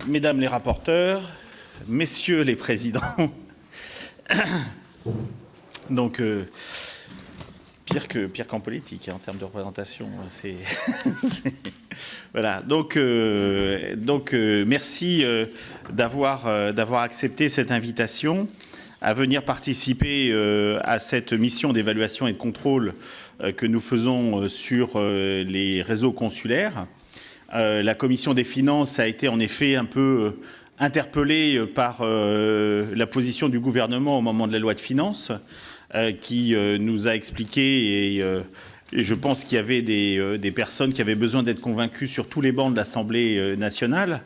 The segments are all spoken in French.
Mesdames les rapporteurs, Messieurs les présidents, donc pire qu'en politique en termes de représentation, voilà. Donc merci d'avoir accepté cette invitation à venir participer à cette mission d'évaluation et de contrôle que nous faisons sur les réseaux consulaires. La commission des finances a été en effet un peu interpellée par la position du gouvernement au moment de la loi de finances, qui nous a expliqué, et je pense qu'il y avait des personnes qui avaient besoin d'être convaincues sur tous les bancs de l'Assemblée nationale,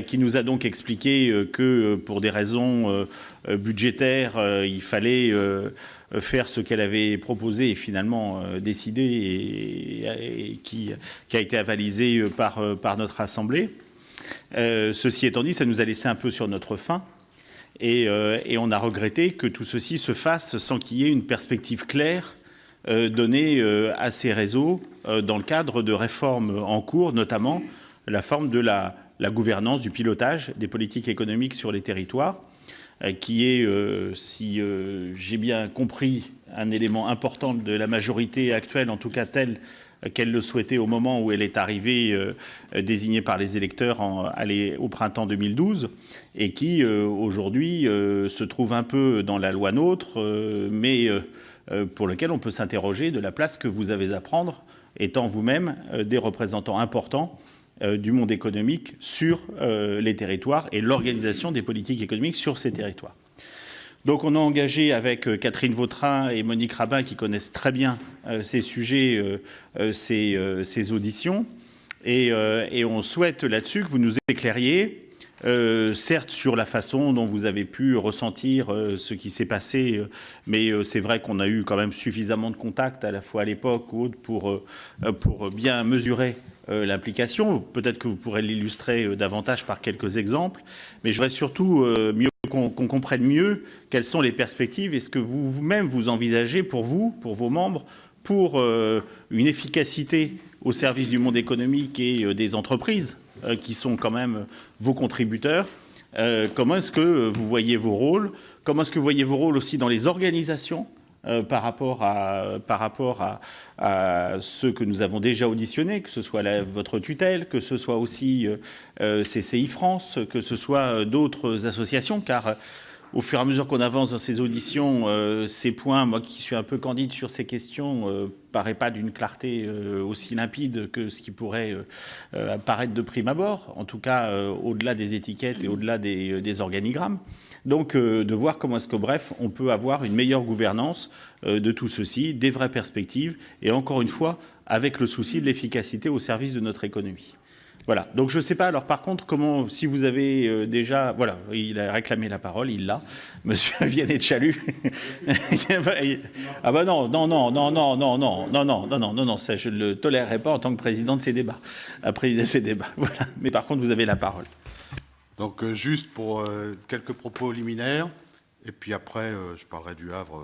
qui nous a donc expliqué que pour des raisons budgétaires, il fallait faire ce qu'elle avait proposé et finalement décidé et qui a été avalisé par notre Assemblée. Ceci étant dit, ça nous a laissé un peu sur notre faim. Et on a regretté que tout ceci se fasse sans qu'il y ait une perspective claire donnée à ces réseaux dans le cadre de réformes en cours, notamment la forme de la gouvernance, du pilotage des politiques économiques sur les territoires, qui est, si j'ai bien compris, un élément important de la majorité actuelle, en tout cas telle qu'elle le souhaitait au moment où elle est arrivée désignée par les électeurs au printemps 2012, et qui aujourd'hui se trouve un peu dans la loi NOTRe, mais pour lequel on peut s'interroger de la place que vous avez à prendre, étant vous-même des représentants importants du monde économique sur les territoires et l'organisation des politiques économiques sur ces territoires. Donc on a engagé avec Catherine Vautrin et Monique Rabin, qui connaissent très bien ces sujets, ces auditions, et on souhaite là-dessus que vous nous éclairiez, certes sur la façon dont vous avez pu ressentir ce qui s'est passé, mais c'est vrai qu'on a eu quand même suffisamment de contacts, à la fois à l'époque ou autre, pour bien mesurer l'implication. Peut-être que vous pourrez l'illustrer davantage par quelques exemples, mais je voudrais surtout qu'on comprenne mieux quelles sont les perspectives et ce que vous-même vous envisagez pour vous, pour vos membres, pour une efficacité au service du monde économique et des entreprises qui sont quand même vos contributeurs. Comment est-ce que vous voyez vos rôles? Comment est-ce que vous voyez vos rôles aussi dans les organisations par rapport à ceux que nous avons déjà auditionnés, que ce soit votre tutelle, que ce soit aussi CCI France, que ce soit d'autres associations, car au fur et à mesure qu'on avance dans ces auditions, ces points, moi qui suis un peu candide sur ces questions, paraît pas d'une clarté aussi limpide que ce qui pourrait apparaître de prime abord, en tout cas au-delà des étiquettes et au-delà des organigrammes. Donc de voir comment est-ce que, bref, on peut avoir une meilleure gouvernance de tout ceci, des vraies perspectives, et encore une fois, avec le souci de l'efficacité au service de notre économie. Voilà, donc je ne sais pas, alors par contre, comment, si vous avez déjà... Voilà, il a réclamé la parole, il l'a, monsieur Vianney de Chalut. Ah ben non, ça je ne le tolérerai pas en tant que président de ces débats, voilà. Mais par contre, vous avez la parole. Donc juste pour quelques propos liminaires, et puis après je parlerai du Havre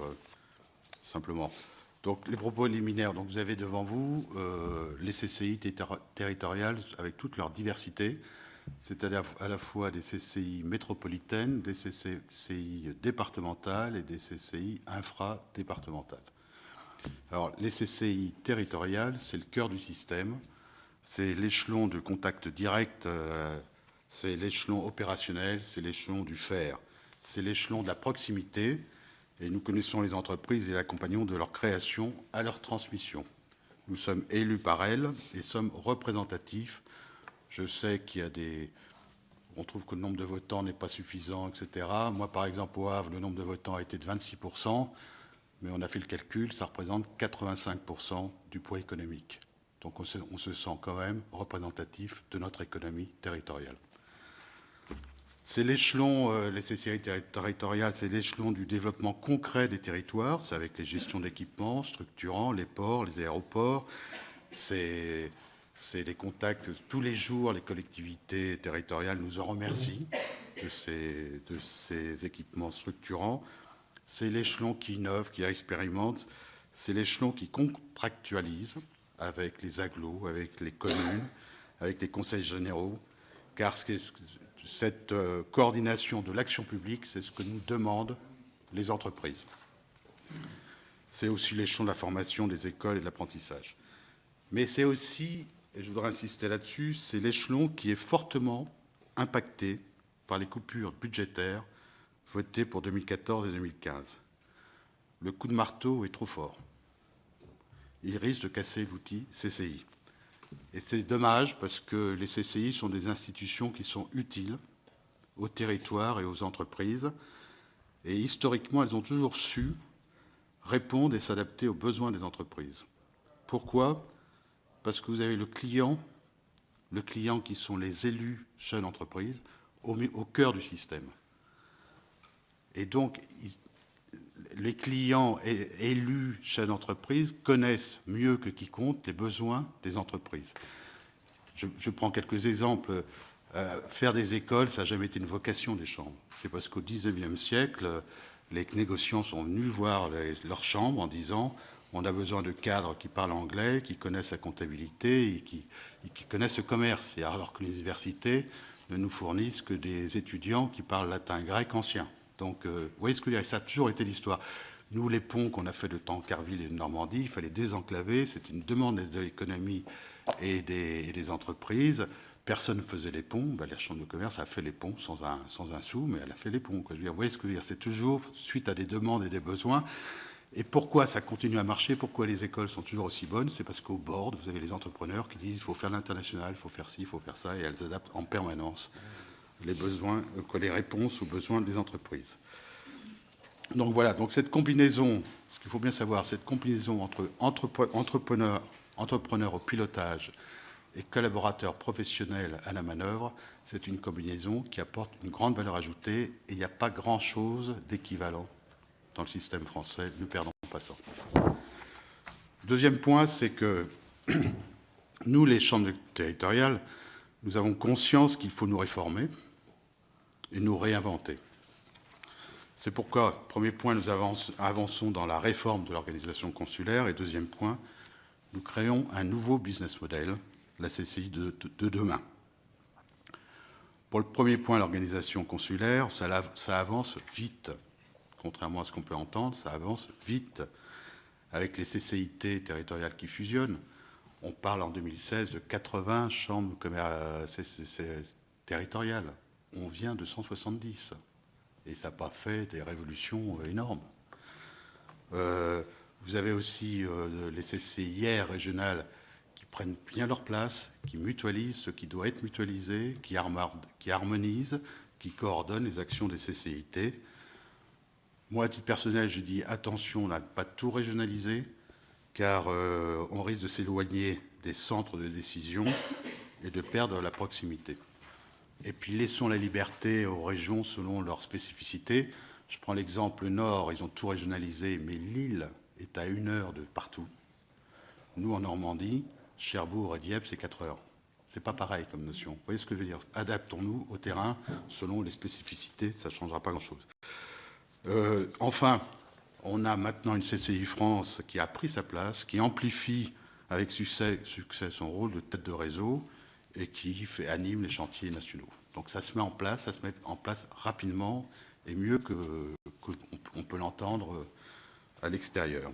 simplement. Donc les propos liminaires, donc vous avez devant vous les CCI territoriales avec toute leur diversité, c'est-à-dire à la fois des CCI métropolitaines, des CCI départementales et des CCI infradépartementales. Alors les CCI territoriales, c'est le cœur du système, c'est l'échelon de contact direct, c'est l'échelon opérationnel, c'est l'échelon du faire, c'est l'échelon de la proximité. Et nous connaissons les entreprises et l'accompagnons de leur création à leur transmission. Nous sommes élus par elles et sommes représentatifs. Je sais qu'il y a on trouve que le nombre de votants n'est pas suffisant, etc. Moi, par exemple, au Havre, le nombre de votants a été de 26%, mais on a fait le calcul, ça représente 85% du poids économique. Donc on se sent quand même représentatif de notre économie territoriale. C'est l'échelon, les CCI territoriales, c'est l'échelon du développement concret des territoires. C'est avec les gestions d'équipements structurants, les ports, les aéroports. C'est des contacts tous les jours. Les collectivités territoriales nous en remercient de ces équipements structurants. C'est l'échelon qui innove, qui expérimente. C'est l'échelon qui contractualise avec les agglos, avec les communes, avec les conseils généraux. Car cette coordination de l'action publique, c'est ce que nous demandent les entreprises. C'est aussi l'échelon de la formation des écoles et de l'apprentissage. Mais c'est aussi, et je voudrais insister là-dessus, c'est l'échelon qui est fortement impacté par les coupures budgétaires votées pour 2014 et 2015. Le coup de marteau est trop fort. Il risque de casser l'outil CCI. Et c'est dommage parce que les CCI sont des institutions qui sont utiles aux territoires et aux entreprises. Et historiquement, elles ont toujours su répondre et s'adapter aux besoins des entreprises. Pourquoi ? Parce que vous avez le client qui sont les élus jeunes entreprises, au cœur du système. Et donc, les clients élus chefs d'entreprise connaissent mieux que quiconque les besoins des entreprises. Je prends quelques exemples. Faire des écoles, ça n'a jamais été une vocation des chambres. C'est parce qu'au XIXe siècle, les négociants sont venus voir leurs chambres en disant on a besoin de cadres qui parlent anglais, qui connaissent la comptabilité et qui connaissent le commerce. Et alors que les universités ne nous fournissent que des étudiants qui parlent latin, grec, ancien. Donc, vous voyez ce que je veux dire, ça a toujours été l'histoire. Nous, les ponts qu'on a fait de Tancarville et de Normandie, il fallait désenclaver, c'était une demande de l'économie et des entreprises. Personne ne faisait les ponts, la Chambre de commerce a fait les ponts sans un sou, mais elle a fait les ponts. Quoi. Je veux dire, vous voyez ce que je veux dire, c'est toujours suite à des demandes et des besoins. Et pourquoi ça continue à marcher, pourquoi les écoles sont toujours aussi bonnes, c'est parce qu'au board, vous avez les entrepreneurs qui disent il faut faire l'international, il faut faire ci, il faut faire ça, et elles adaptent en permanence les besoins, les réponses aux besoins des entreprises. Donc voilà, donc cette combinaison, ce qu'il faut bien savoir, cette combinaison entre entrepreneurs au pilotage et collaborateurs professionnels à la manœuvre, c'est une combinaison qui apporte une grande valeur ajoutée et il n'y a pas grand-chose d'équivalent dans le système français, ne perdons pas ça. Deuxième point, c'est que nous, les chambres territoriales, nous avons conscience qu'il faut nous réformer et nous réinventer. C'est pourquoi, premier point, nous avançons dans la réforme de l'organisation consulaire et deuxième point, nous créons un nouveau business model, la CCI de demain. Pour le premier point, l'organisation consulaire, ça avance vite. Contrairement à ce qu'on peut entendre, ça avance vite. Avec les CCIT territoriales qui fusionnent, on parle en 2016 de 80 chambres territoriales. On vient de 170. Et ça n'a pas fait des révolutions énormes. Vous avez aussi les CCIR régionales qui prennent bien leur place, qui mutualisent ce qui doit être mutualisé, qui harmonisent, qui coordonnent les actions des CCIT. Moi, à titre personnel, je dis attention, on n'a pas tout régionalisé, car on risque de s'éloigner des centres de décision et de perdre la proximité. Et puis laissons la liberté aux régions selon leurs spécificités. Je prends l'exemple nord, ils ont tout régionalisé, mais Lille est à 1 heure de partout. Nous, en Normandie, Cherbourg et Dieppe, c'est 4 heures. C'est pas pareil comme notion. Vous voyez ce que je veux dire ? Adaptons-nous au terrain selon les spécificités, ça ne changera pas grand-chose. Enfin, on a maintenant une CCI France qui a pris sa place, qui amplifie avec succès son rôle de tête de réseau et qui anime les chantiers nationaux. Donc ça se met en place rapidement et mieux qu'on peut l'entendre à l'extérieur.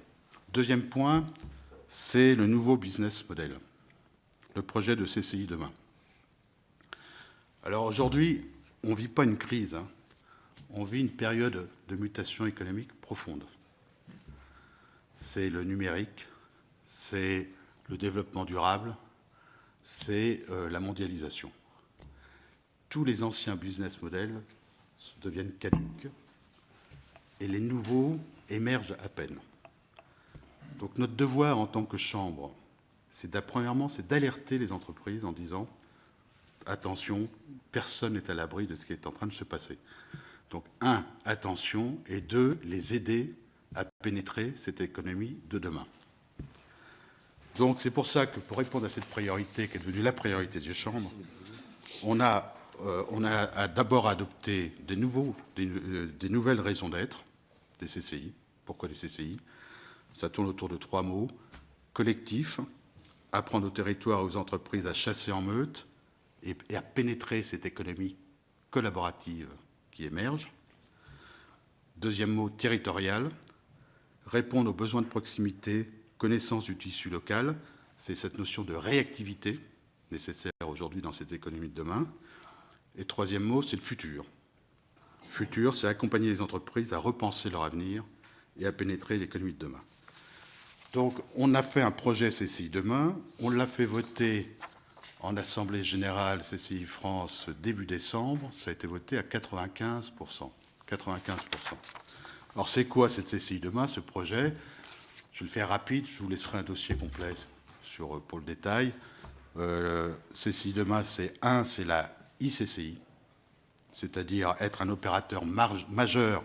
Deuxième point, c'est le nouveau business model, le projet de CCI demain. Alors aujourd'hui, on ne vit pas une crise, hein. On vit une période de mutation économique profonde. C'est le numérique, c'est le développement durable, c'est la mondialisation. Tous les anciens business models deviennent caducs et les nouveaux émergent à peine. Donc notre devoir en tant que chambre, premièrement, c'est d'alerter les entreprises en disant attention, personne n'est à l'abri de ce qui est en train de se passer. Donc, 1, attention, et 2, les aider à pénétrer cette économie de demain. Donc, c'est pour ça que, pour répondre à cette priorité, qui est devenue la priorité des chambres, on a d'abord adopté des nouvelles raisons d'être des CCI. Pourquoi les CCI ? Ça tourne autour de 3 mots. Collectif, apprendre aux territoires et aux entreprises à chasser en meute et à pénétrer cette économie collaborative qui émerge. Deuxième mot, territorial. Répondre aux besoins de proximité, connaissance du tissu local. C'est cette notion de réactivité nécessaire aujourd'hui dans cette économie de demain. Et troisième mot, c'est le futur. Futur, c'est accompagner les entreprises à repenser leur avenir et à pénétrer l'économie de demain. Donc, on a fait un projet CCI Demain, on l'a fait voter en Assemblée Générale CCI France début décembre, ça a été voté à 95%. 95%. Alors, c'est quoi cette CCI Demain, ce projet? Je vais le faire rapide, je vous laisserai un dossier complet pour le détail. CCI Demain, c'est la ICCI, c'est-à-dire être un opérateur majeur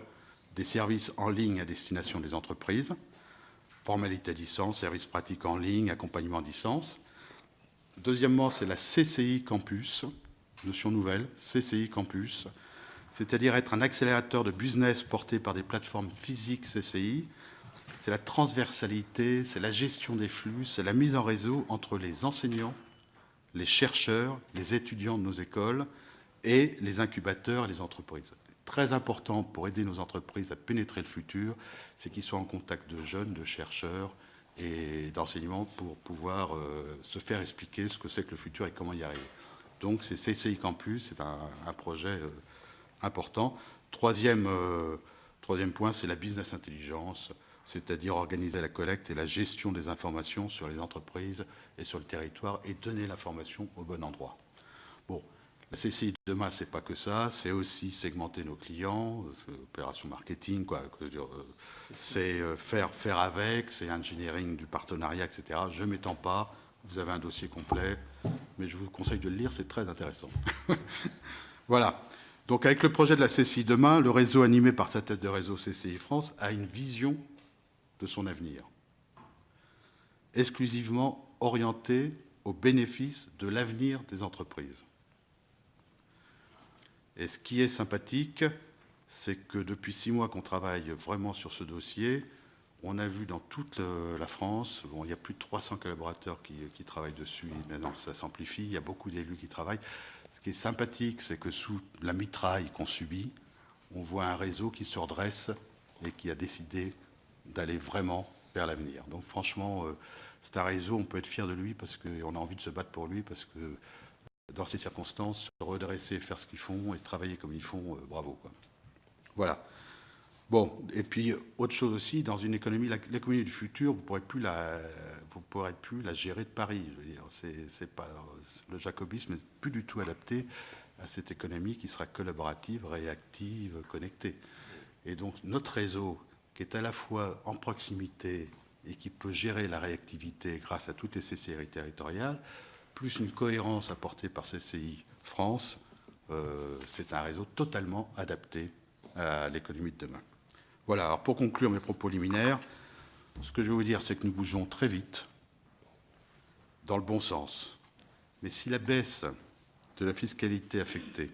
des services en ligne à destination des entreprises, formalité à distance, services pratiques en ligne, accompagnement à distance. Deuxièmement, c'est la CCI Campus, notion nouvelle, CCI Campus, c'est-à-dire être un accélérateur de business porté par des plateformes physiques CCI. C'est la transversalité, c'est la gestion des flux, c'est la mise en réseau entre les enseignants, les chercheurs, les étudiants de nos écoles et les incubateurs et les entreprises. Très important pour aider nos entreprises à pénétrer le futur, c'est qu'ils soient en contact de jeunes, de chercheurs et d'enseignants pour pouvoir se faire expliquer ce que c'est que le futur et comment y arriver. Donc c'est CCI Campus, c'est un projet important. Troisième point, c'est la business intelligence, c'est-à-dire organiser la collecte et la gestion des informations sur les entreprises et sur le territoire et donner l'information au bon endroit. Bon, la CCI Demain, c'est pas que ça, c'est aussi segmenter nos clients, opération marketing, quoi. C'est faire avec, c'est engineering du partenariat, etc. Je ne m'étends pas, vous avez un dossier complet, mais je vous conseille de le lire, c'est très intéressant. Voilà. Donc avec le projet de la CCI Demain, le réseau animé par sa tête de réseau CCI France a une vision de son avenir, exclusivement orienté au bénéfice de l'avenir des entreprises. Et ce qui est sympathique, c'est que depuis 6 mois qu'on travaille vraiment sur ce dossier, on a vu dans toute la France, bon, il y a plus de 300 collaborateurs qui travaillent dessus, maintenant ça s'amplifie, il y a beaucoup d'élus qui travaillent. Ce qui est sympathique, c'est que sous la mitraille qu'on subit, on voit un réseau qui se redresse et qui a décidé d'aller vraiment vers l'avenir. Donc franchement, c'est un réseau, on peut être fier de lui parce qu'on a envie de se battre pour lui, parce que dans ces circonstances, se redresser, faire ce qu'ils font et travailler comme ils font, bravo, quoi. Voilà. Bon, et puis autre chose aussi, dans une économie, l'économie du futur, vous ne pourrez plus la gérer de Paris. Je veux dire, c'est pas, le jacobisme n'est plus du tout adapté à cette économie qui sera collaborative, réactive, connectée. Et donc notre réseau, qui est à la fois en proximité et qui peut gérer la réactivité grâce à toutes les CCI territoriales, plus une cohérence apportée par CCI France, c'est un réseau totalement adapté à l'économie de demain. Voilà, alors pour conclure mes propos liminaires, ce que je vais vous dire, c'est que nous bougeons très vite, dans le bon sens. Mais si la baisse de la fiscalité affectée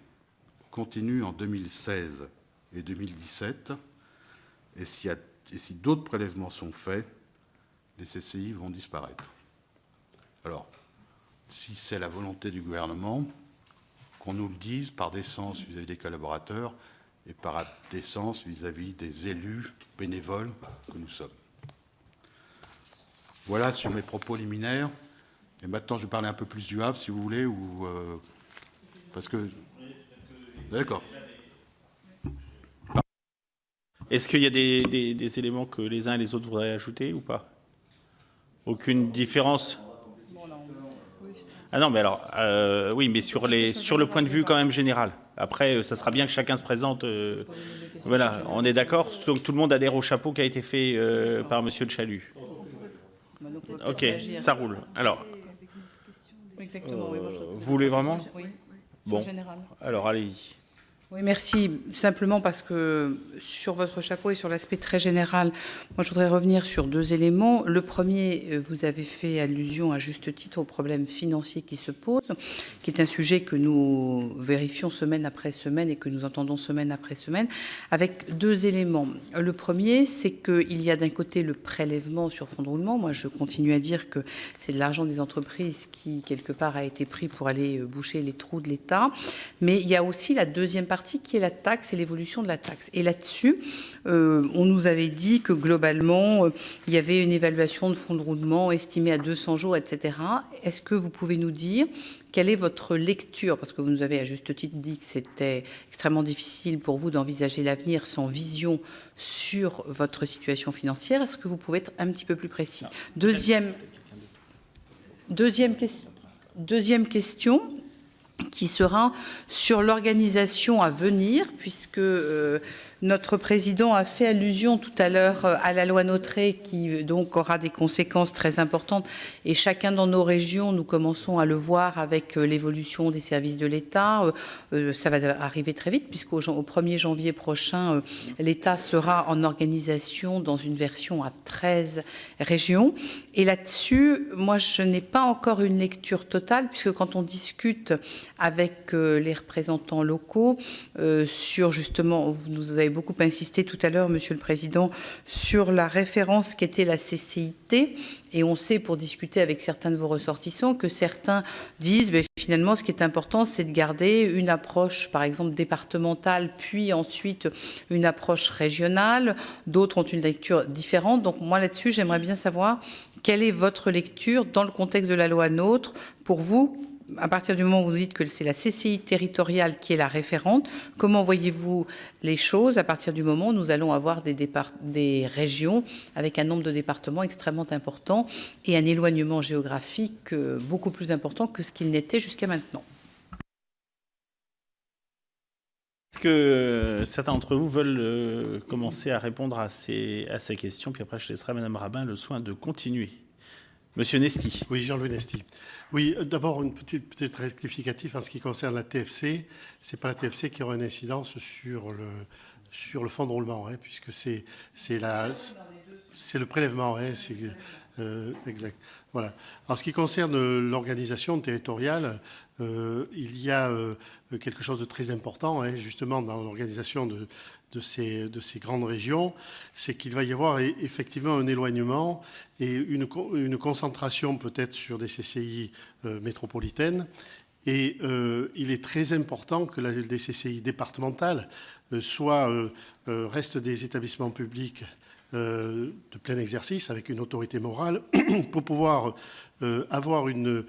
continue en 2016 et 2017, et si d'autres prélèvements sont faits, les CCI vont disparaître. Alors, si c'est la volonté du gouvernement, qu'on nous le dise par décence vis-à-vis des collaborateurs et par décence vis-à-vis des élus bénévoles que nous sommes. Voilà sur mes propos liminaires. Et maintenant, je vais parler un peu plus du Havre, si vous voulez, ou parce que... D'accord. Est-ce qu'il y a des éléments que les uns et les autres voudraient ajouter ou pas? Aucune différence? Ah non, mais alors, oui, mais sur le point de vue quand même général. Après, ça sera bien que chacun se présente. Voilà, on est d'accord. Donc tout le monde adhère au chapeau qui a été fait par Monsieur de Chalut. Ok, ça roule. Alors, Exactement. vous voulez vraiment? Oui. Bon, alors allez-y. Oui, merci. Simplement parce que sur votre chapeau et sur l'aspect très général, moi je voudrais revenir sur 2 éléments. Le premier, vous avez fait allusion à juste titre au problème financier qui se pose, qui est un sujet que nous vérifions semaine après semaine et que nous entendons semaine après semaine, avec 2 éléments. Le premier, c'est qu'il y a d'un côté le prélèvement sur fonds de roulement. Moi je continue à dire que c'est de l'argent des entreprises qui, quelque part, a été pris pour aller boucher les trous de l'État. Mais il y a aussi la deuxième partie qui est la taxe et l'évolution de la taxe. Et là-dessus, on nous avait dit que globalement, il y avait une évaluation de fonds de roulement estimée à 200 jours, etc. Est-ce que vous pouvez nous dire quelle est votre lecture? Parce que vous nous avez à juste titre dit que c'était extrêmement difficile pour vous d'envisager l'avenir sans vision sur votre situation financière. Est-ce que vous pouvez être un petit peu plus précis? Deuxième question qui sera sur l'organisation à venir, puisque notre président a fait allusion tout à l'heure à la loi Notré qui donc aura des conséquences très importantes et chacun dans nos régions, nous commençons à le voir avec l'évolution des services de l'État. Ça va arriver très vite puisqu'au 1er janvier prochain, l'État sera en organisation dans une version à 13 régions. Et là-dessus, moi, je n'ai pas encore une lecture totale puisque quand on discute avec les représentants locaux sur justement, vous avez beaucoup insisté tout à l'heure, Monsieur le Président, sur la référence qu'était la CCIT. Et on sait, pour discuter avec certains de vos ressortissants, que certains disent, finalement, ce qui est important, c'est de garder une approche, par exemple, départementale, puis ensuite une approche régionale. D'autres ont une lecture différente. Donc, moi, là-dessus, j'aimerais bien savoir quelle est votre lecture dans le contexte de la loi NOTRe pour vous. À partir du moment où vous dites que c'est la CCI territoriale qui est la référente, comment voyez-vous les choses à partir du moment où nous allons avoir des régions avec un nombre de départements extrêmement important et un éloignement géographique beaucoup plus important que ce qu'il n'était jusqu'à maintenant? Est-ce que certains d'entre vous veulent commencer à répondre à ces questions, puis après je laisserai Madame Rabin le soin de continuer. Monsieur Nesty. Oui, Jean-Louis Nesty. Oui, d'abord une petite rectificative en ce qui concerne la TFC. C'est pas la TFC qui aura une incidence sur le fonds de roulement, hein, puisque c'est le prélèvement, hein, exact. Voilà. En ce qui concerne l'organisation territoriale, il y a quelque chose de très important, hein, justement, dans l'organisation de ces grandes régions, c'est qu'il va y avoir effectivement un éloignement et une concentration peut-être sur des CCI métropolitaines. Et il est très important que les CCI départementales restent des établissements publics de plein exercice avec une autorité morale pour pouvoir avoir une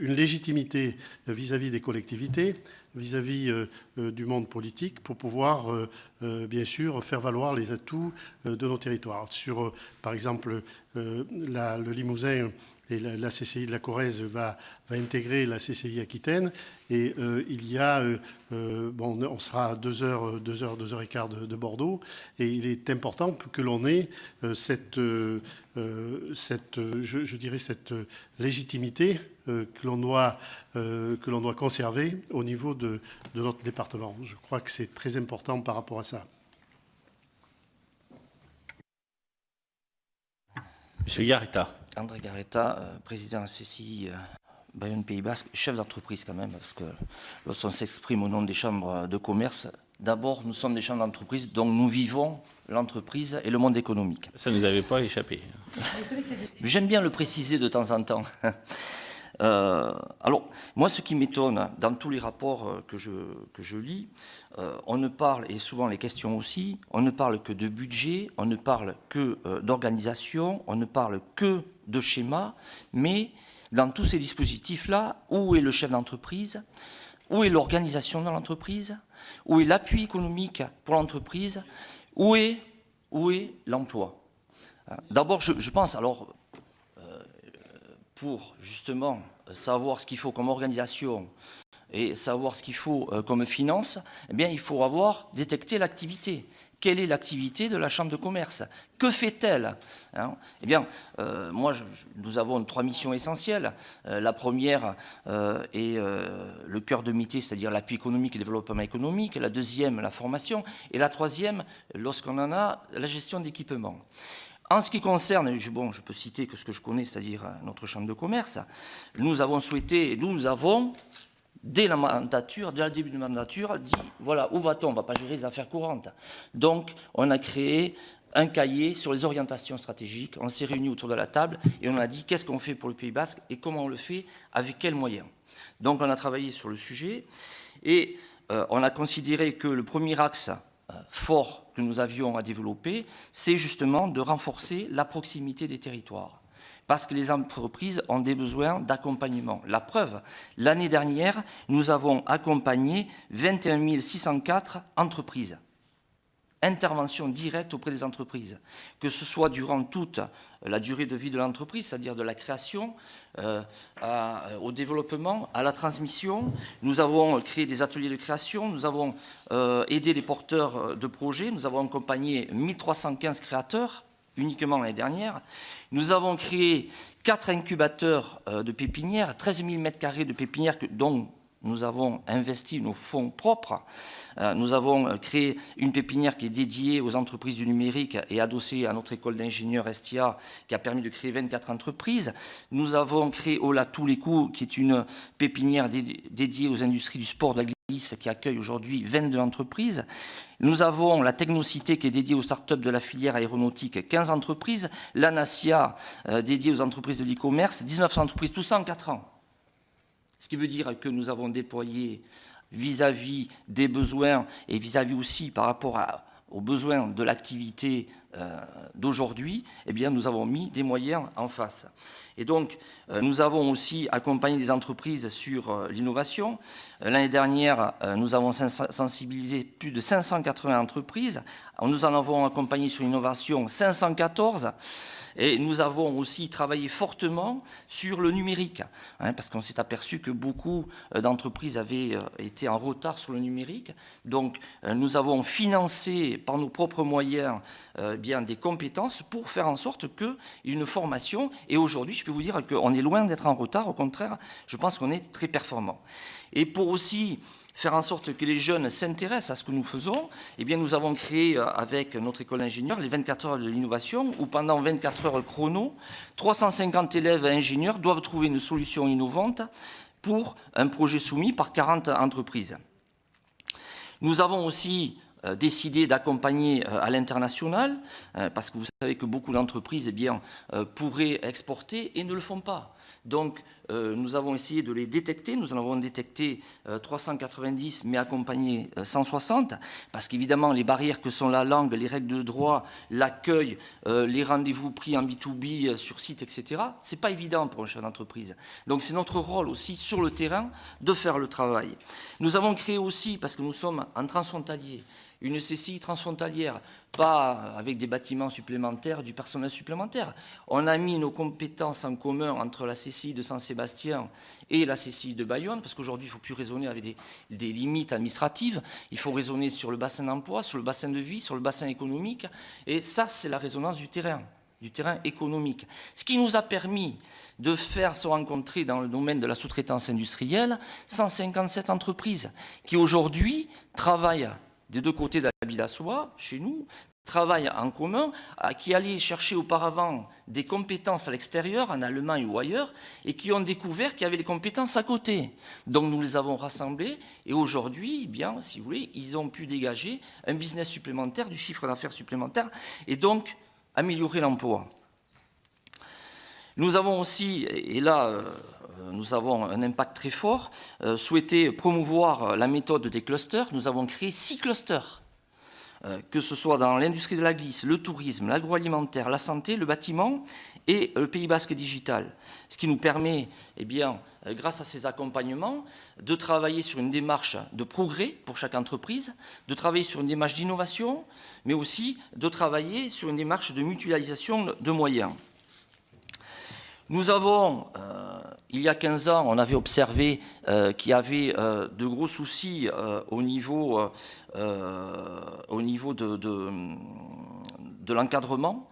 légitimité vis-à-vis des collectivités, vis-à-vis du monde politique, pour pouvoir bien sûr faire valoir les atouts de nos territoires. Sur, par exemple, le Limousin, et la CCI de la Corrèze va intégrer la CCI Aquitaine et il y a, on sera à 2 heures et quart de Bordeaux et il est important que l'on ait cette légitimité que l'on doit conserver au niveau de notre département. Je crois que c'est très important par rapport à ça. Monsieur Garetta. André Garetta, président CCI Bayonne Pays Basque, chef d'entreprise quand même, parce que lorsqu'on s'exprime au nom des chambres de commerce, d'abord nous sommes des chambres d'entreprise, donc nous vivons l'entreprise et le monde économique. Ça ne nous avait pas échappé. J'aime bien le préciser de temps en temps. Alors, moi, ce qui m'étonne dans tous les rapports que je lis, on ne parle, et souvent les questions aussi, on ne parle que de budget, on ne parle que d'organisation, on ne parle que de schéma, mais dans tous ces dispositifs-là, où est le chef d'entreprise? Où est l'organisation de l'entreprise? Où est l'appui économique pour l'entreprise? Où est l'emploi? D'abord, je pense, alors, pour justement savoir ce qu'il faut comme organisation et savoir ce qu'il faut comme finance, eh bien, il faut avoir détecté l'activité. quelle est l'activité de la Chambre de commerce? Que fait-elle, hein? Eh bien, nous avons 3 missions essentielles. La première est le cœur de métier, c'est-à-dire l'appui économique et le développement économique. La deuxième, la formation. Et la troisième, lorsqu'on en a, la gestion d'équipement. En ce qui concerne, je peux citer que ce que je connais, c'est-à-dire notre Chambre de commerce, nous avons souhaité, dès le début de la mandature, dit, voilà, où va-t-on? On ne va pas gérer les affaires courantes. Donc, on a créé un cahier sur les orientations stratégiques. On s'est réunis autour de la table et on a dit qu'est-ce qu'on fait pour le Pays Basque et comment on le fait, avec quels moyens. Donc, on a travaillé sur le sujet et on a considéré que le premier axe fort que nous avions à développer, c'est justement de renforcer la proximité des territoires. Parce que les entreprises ont des besoins d'accompagnement. La preuve, l'année dernière, nous avons accompagné 21 604 entreprises. Intervention directe auprès des entreprises, que ce soit durant toute la durée de vie de l'entreprise, c'est-à-dire de la création au développement, à la transmission. Nous avons créé des ateliers de création, nous avons aidé les porteurs de projets, nous avons accompagné 1315 créateurs uniquement l'année dernière. Nous avons créé 4 incubateurs de pépinières, 13 000 m² de pépinières dont nous avons investi nos fonds propres. Nous avons créé une pépinière qui est dédiée aux entreprises du numérique et adossée à notre école d'ingénieurs Estia, qui a permis de créer 24 entreprises. Nous avons créé Ola tous les coups, qui est une pépinière dédiée aux industries du sport de la glisse, qui accueille aujourd'hui 22 entreprises. Nous avons la Technocité, qui est dédiée aux startups de la filière aéronautique, 15 entreprises. L'Anacia, dédiée aux entreprises de l'e-commerce, 19 entreprises, tout ça en 4 ans. Ce qui veut dire que nous avons déployé vis-à-vis des besoins et vis-à-vis aussi par rapport aux besoins de l'activité d'aujourd'hui, eh bien, nous avons mis des moyens en face. Et donc, nous avons aussi accompagné des entreprises sur l'innovation. L'année dernière, nous avons sensibilisé plus de 580 entreprises. Nous en avons accompagné sur l'innovation 514. Et nous avons aussi travaillé fortement sur le numérique, hein, parce qu'on s'est aperçu que beaucoup d'entreprises avaient été en retard sur le numérique. Donc, nous avons financé par nos propres moyens bien des compétences pour faire en sorte qu'il y ait une formation. Et aujourd'hui, je peux vous dire qu'on est loin d'être en retard. Au contraire, je pense qu'on est très performant. Et pour aussi faire en sorte que les jeunes s'intéressent à ce que nous faisons, eh bien, nous avons créé avec notre école d'ingénieurs les 24 heures de l'innovation, où pendant 24 heures chrono, 350 élèves et ingénieurs doivent trouver une solution innovante pour un projet soumis par 40 entreprises. Nous avons aussi décidé d'accompagner à l'international, parce que vous savez que beaucoup d'entreprises pourraient exporter et ne le font pas. Donc, nous avons essayé de les détecter. Nous en avons détecté 390, mais accompagné 160, parce qu'évidemment, les barrières que sont la langue, les règles de droit, l'accueil, les rendez-vous pris en B2B sur site, etc., ce n'est pas évident pour un chef d'entreprise. Donc, c'est notre rôle aussi sur le terrain de faire le travail. Nous avons créé aussi, parce que nous sommes en transfrontalier, une CCI transfrontalière, pas avec des bâtiments supplémentaires, du personnel supplémentaire. On a mis nos compétences en commun entre la CCI de Saint-Sébastien et la CCI de Bayonne, parce qu'aujourd'hui, il ne faut plus raisonner avec des limites administratives. Il faut raisonner sur le bassin d'emploi, sur le bassin de vie, sur le bassin économique. Et ça, c'est la résonance du terrain économique. Ce qui nous a permis de faire se rencontrer dans le domaine de la sous-traitance industrielle 157 entreprises qui aujourd'hui travaillent des deux côtés de la Bidassoa, chez nous, travaillent en commun, qui allaient chercher auparavant des compétences à l'extérieur, en Allemagne ou ailleurs, et qui ont découvert qu'il y avait les compétences à côté. Donc nous les avons rassemblés, et aujourd'hui, eh bien, si vous voulez, ils ont pu dégager un business supplémentaire, du chiffre d'affaires supplémentaire, et donc améliorer l'emploi. Nous avons aussi, et là, nous avons un impact très fort, souhaité promouvoir la méthode des clusters. Nous avons créé 6 clusters, que ce soit dans l'industrie de la glisse, le tourisme, l'agroalimentaire, la santé, le bâtiment et le Pays Basque digital. Ce qui nous permet, eh bien, grâce à ces accompagnements, de travailler sur une démarche de progrès pour chaque entreprise, de travailler sur une démarche d'innovation, mais aussi de travailler sur une démarche de mutualisation de moyens. Nous avons, il y a 15 ans, on avait observé qu'il y avait de gros soucis au niveau de l'encadrement.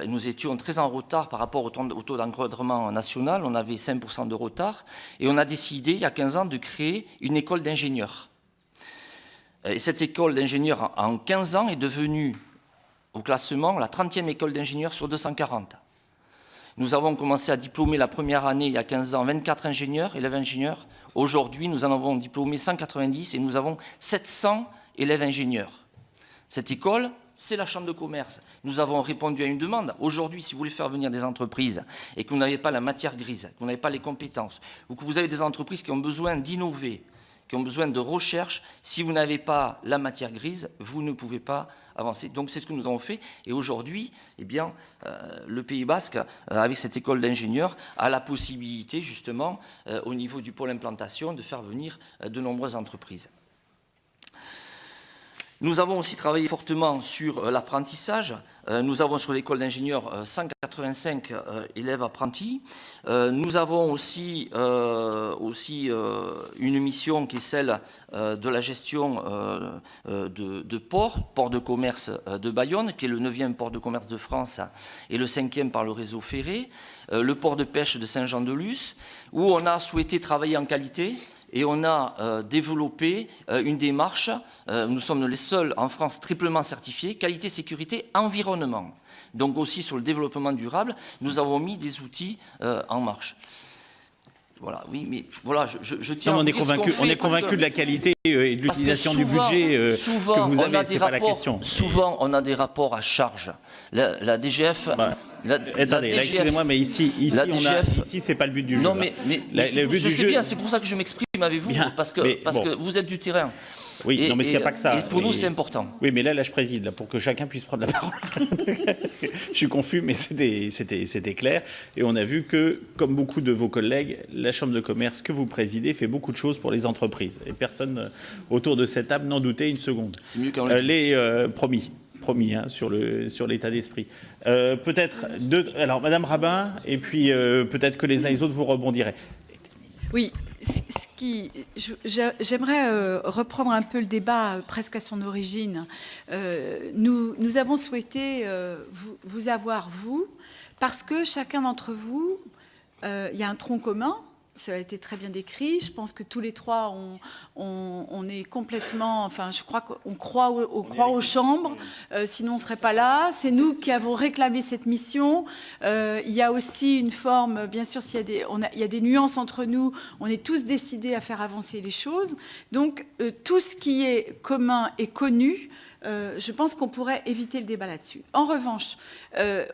Nous étions très en retard par rapport au taux d'encadrement national. On avait 5% de retard. Et on a décidé, il y a 15 ans, de créer une école d'ingénieurs. Et cette école d'ingénieurs, en 15 ans, est devenue, au classement, la 30e école d'ingénieurs sur 240. Nous avons commencé à diplômer la première année, il y a 15 ans, 24 ingénieurs, élèves ingénieurs. Aujourd'hui, nous en avons diplômé 190 et nous avons 700 élèves ingénieurs. Cette école, c'est la Chambre de commerce. Nous avons répondu à une demande. Aujourd'hui, si vous voulez faire venir des entreprises et que vous n'avez pas la matière grise, que vous n'avez pas les compétences, ou que vous avez des entreprises qui ont besoin d'innover, qui ont besoin de recherche, si vous n'avez pas la matière grise, vous ne pouvez pas avancer. Donc c'est ce que nous avons fait. Et aujourd'hui, eh bien, le Pays Basque, avec cette école d'ingénieurs, a la possibilité, justement, au niveau du pôle implantation, de faire venir de nombreuses entreprises. Nous avons aussi travaillé fortement sur l'apprentissage. Nous avons sur l'école d'ingénieurs 185 élèves apprentis. Nous avons aussi une mission qui est celle de la gestion de port de commerce de Bayonne, qui est le 9e port de commerce de France et le 5e par le réseau ferré, le port de pêche de Saint-Jean-de-Luz, où on a souhaité travailler en qualité. Et on a développé une démarche, nous sommes les seuls en France triplement certifiés, qualité, sécurité, environnement. Donc aussi sur le développement durable, nous avons mis des outils en marche. Voilà, oui, mais voilà, je tiens à dire ce qu'on fait. On est convaincu de la qualité et de l'utilisation du budget que vous avez, c'est pas la question. Souvent, on a des rapports à charge. La DGF... Attendez, excusez-moi, mais ici c'est pas le but du jeu. Non, mais je sais bien, c'est pour ça que je m'exprime avec vous, parce que vous êtes du terrain. Oui, non, mais s'il n'y a pas que ça. Et pour nous, c'est important. Oui, mais là, je préside, là, pour que chacun puisse prendre la parole. Je suis confus, mais c'était clair. Et on a vu que, comme beaucoup de vos collègues, la Chambre de commerce que vous présidez fait beaucoup de choses pour les entreprises. Et personne autour de cette table n'en doutait une seconde. C'est mieux qu'en promis hein, sur l'état d'esprit. Peut-être alors Madame Rabin, et puis peut-être que les uns et les autres vous rebondirez. Oui, j'aimerais reprendre un peu le débat presque à son origine. Nous avons souhaité vous avoir, parce que chacun d'entre vous, il y a un tronc commun. Cela a été très bien décrit. Je pense que tous les trois, on est complètement... Enfin, je crois qu'on croit aux chambres. Sinon, on ne serait pas là. C'est nous qui avons réclamé cette mission. Il y a aussi une forme... Bien sûr, il y a des nuances entre nous. On est tous décidés à faire avancer les choses. Donc, tout ce qui est commun et connu... je pense qu'on pourrait éviter le débat là-dessus. En revanche,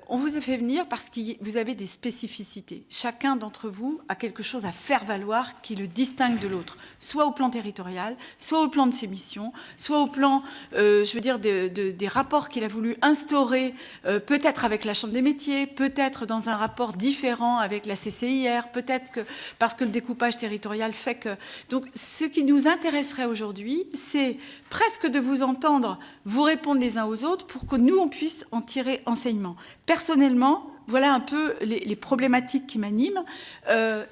on vous a fait venir parce que vous avez des spécificités. Chacun d'entre vous a quelque chose à faire valoir qui le distingue de l'autre, soit au plan territorial, soit au plan de ses missions, soit au plan, des rapports qu'il a voulu instaurer, peut-être avec la Chambre des métiers, peut-être dans un rapport différent avec la CCIR, peut-être que parce que le découpage territorial fait que... Donc, ce qui nous intéresserait aujourd'hui, c'est presque de vous entendre vous répondre les uns aux autres pour que nous, on puisse en tirer enseignement. Personnellement, voilà un peu les problématiques qui m'animent.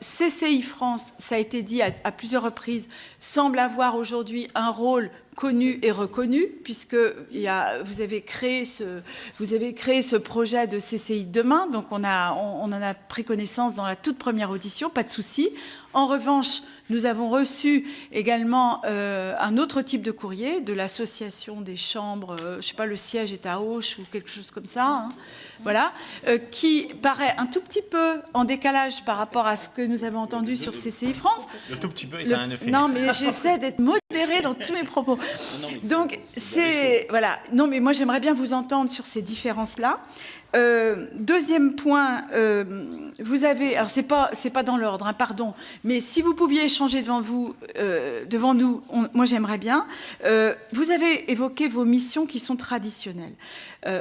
CCI France, ça a été dit à plusieurs reprises, semble avoir aujourd'hui un rôle connu et reconnu, puisque vous avez créé ce projet de CCI demain, donc on en a pris connaissance dans la toute première audition, pas de souci. En revanche, nous avons reçu également un autre type de courrier de l'association des chambres, je ne sais pas, le siège est à Auch ou quelque chose comme ça, hein, voilà, qui paraît un tout petit peu en décalage par rapport à ce que nous avons entendu sur CCI France. Le tout petit peu est un effet. Non, mais j'essaie d'être modérée dans tous mes propos. Donc, c'est... Voilà. Non, mais moi, j'aimerais bien vous entendre sur ces différences-là. Deuxième point, vous avez... Alors, c'est pas dans l'ordre, hein, pardon. Mais si vous pouviez échanger devant nous, moi, j'aimerais bien. Vous avez évoqué vos missions qui sont traditionnelles.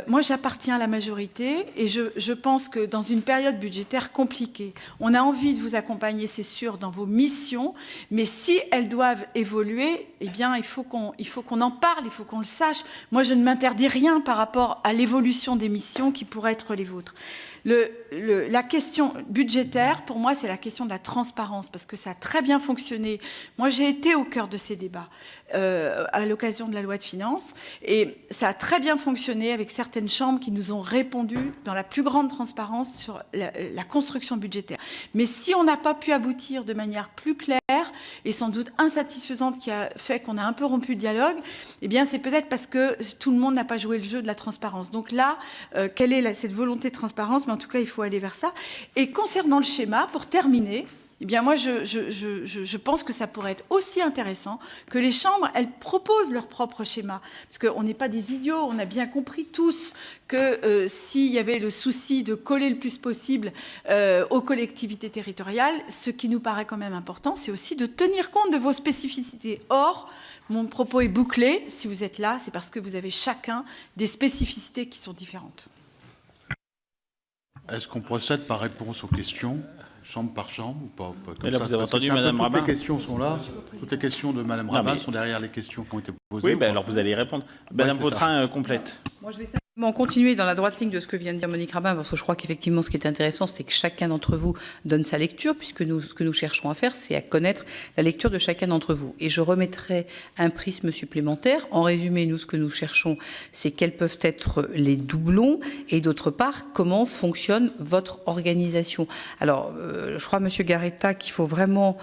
Moi, j'appartiens à la majorité et je pense que dans une période budgétaire compliquée, on a envie de vous accompagner, c'est sûr, dans vos missions, mais si elles doivent évoluer, eh bien, il faut qu'on en parle, il faut qu'on le sache. Moi, je ne m'interdis rien par rapport à l'évolution des missions qui pourraient être les vôtres. La question budgétaire, pour moi, c'est la question de la transparence, parce que ça a très bien fonctionné. Moi, j'ai été au cœur de ces débats à l'occasion de la loi de finances, et ça a très bien fonctionné avec certaines chambres qui nous ont répondu dans la plus grande transparence sur la construction budgétaire. Mais si on n'a pas pu aboutir de manière plus claire et sans doute insatisfaisante, qui a fait qu'on a un peu rompu le dialogue, eh bien, c'est peut-être parce que tout le monde n'a pas joué le jeu de la transparence. Donc là, quelle est cette volonté de transparence? Mais en tout cas, il faut aller vers ça. Et concernant le schéma, pour terminer, eh bien, moi, je pense que ça pourrait être aussi intéressant que les chambres, elles proposent leur propre schéma. Parce qu'on n'est pas des idiots, on a bien compris tous que s'il y avait le souci de coller le plus possible aux collectivités territoriales, ce qui nous paraît quand même important, c'est aussi de tenir compte de vos spécificités. Or, mon propos est bouclé. Si vous êtes là, c'est parce que vous avez chacun des spécificités qui sont différentes. Est-ce qu'on procède par réponse aux questions, chambre par chambre, ou pas? Et là, vous avez entendu Mme Rabin. Toutes les questions sont là. Toutes les questions de Mme Rabin sont derrière les questions qui ont été posées. Oui, ben alors vous allez y répondre. Madame Vautrin complète. Moi, je vais simplement continuer dans la droite ligne de ce que vient de dire Monique Rabin, parce que je crois qu'effectivement, ce qui est intéressant, c'est que chacun d'entre vous donne sa lecture, puisque ce que nous cherchons à faire, c'est à connaître la lecture de chacun d'entre vous. Et je remettrai un prisme supplémentaire. En résumé, nous, ce que nous cherchons, c'est quels peuvent être les doublons, et d'autre part, comment fonctionne votre organisation. Alors, je crois, Monsieur Garetta, qu'il faut vraiment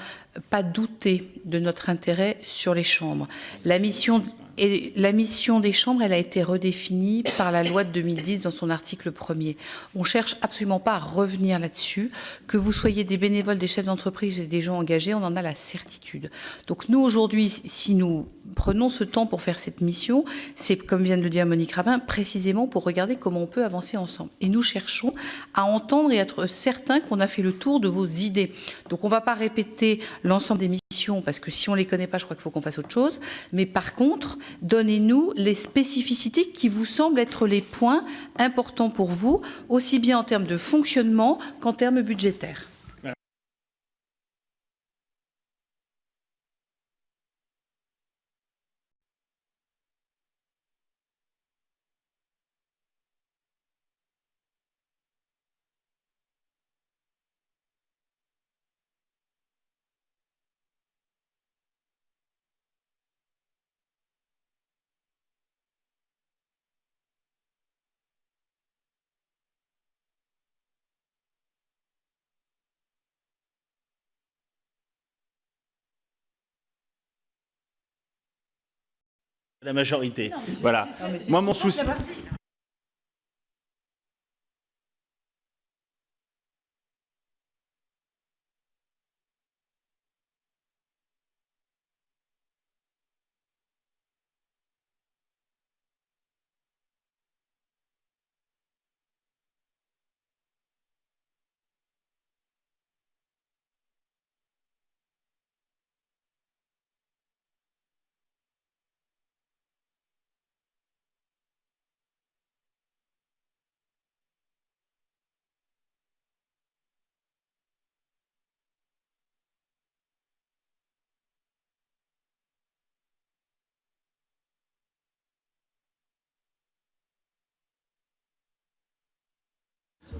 pas douter de notre intérêt sur les chambres. La mission des chambres, elle a été redéfinie par la loi de 2010 dans son article 1er. On ne cherche absolument pas à revenir là-dessus. Que vous soyez des bénévoles, des chefs d'entreprise et des gens engagés, on en a la certitude. Donc nous, aujourd'hui, si nous prenons ce temps pour faire cette mission, c'est, comme vient de le dire Monique Rabin, précisément pour regarder comment on peut avancer ensemble. Et nous cherchons à entendre et être certains qu'on a fait le tour de vos idées. Donc on ne va pas répéter l'ensemble des missions, parce que si on ne les connaît pas, je crois qu'il faut qu'on fasse autre chose. Mais par contre, donnez-nous les spécificités qui vous semblent être les points importants pour vous, aussi bien en termes de fonctionnement qu'en termes budgétaires. La majorité. Voilà. Moi, mon souci.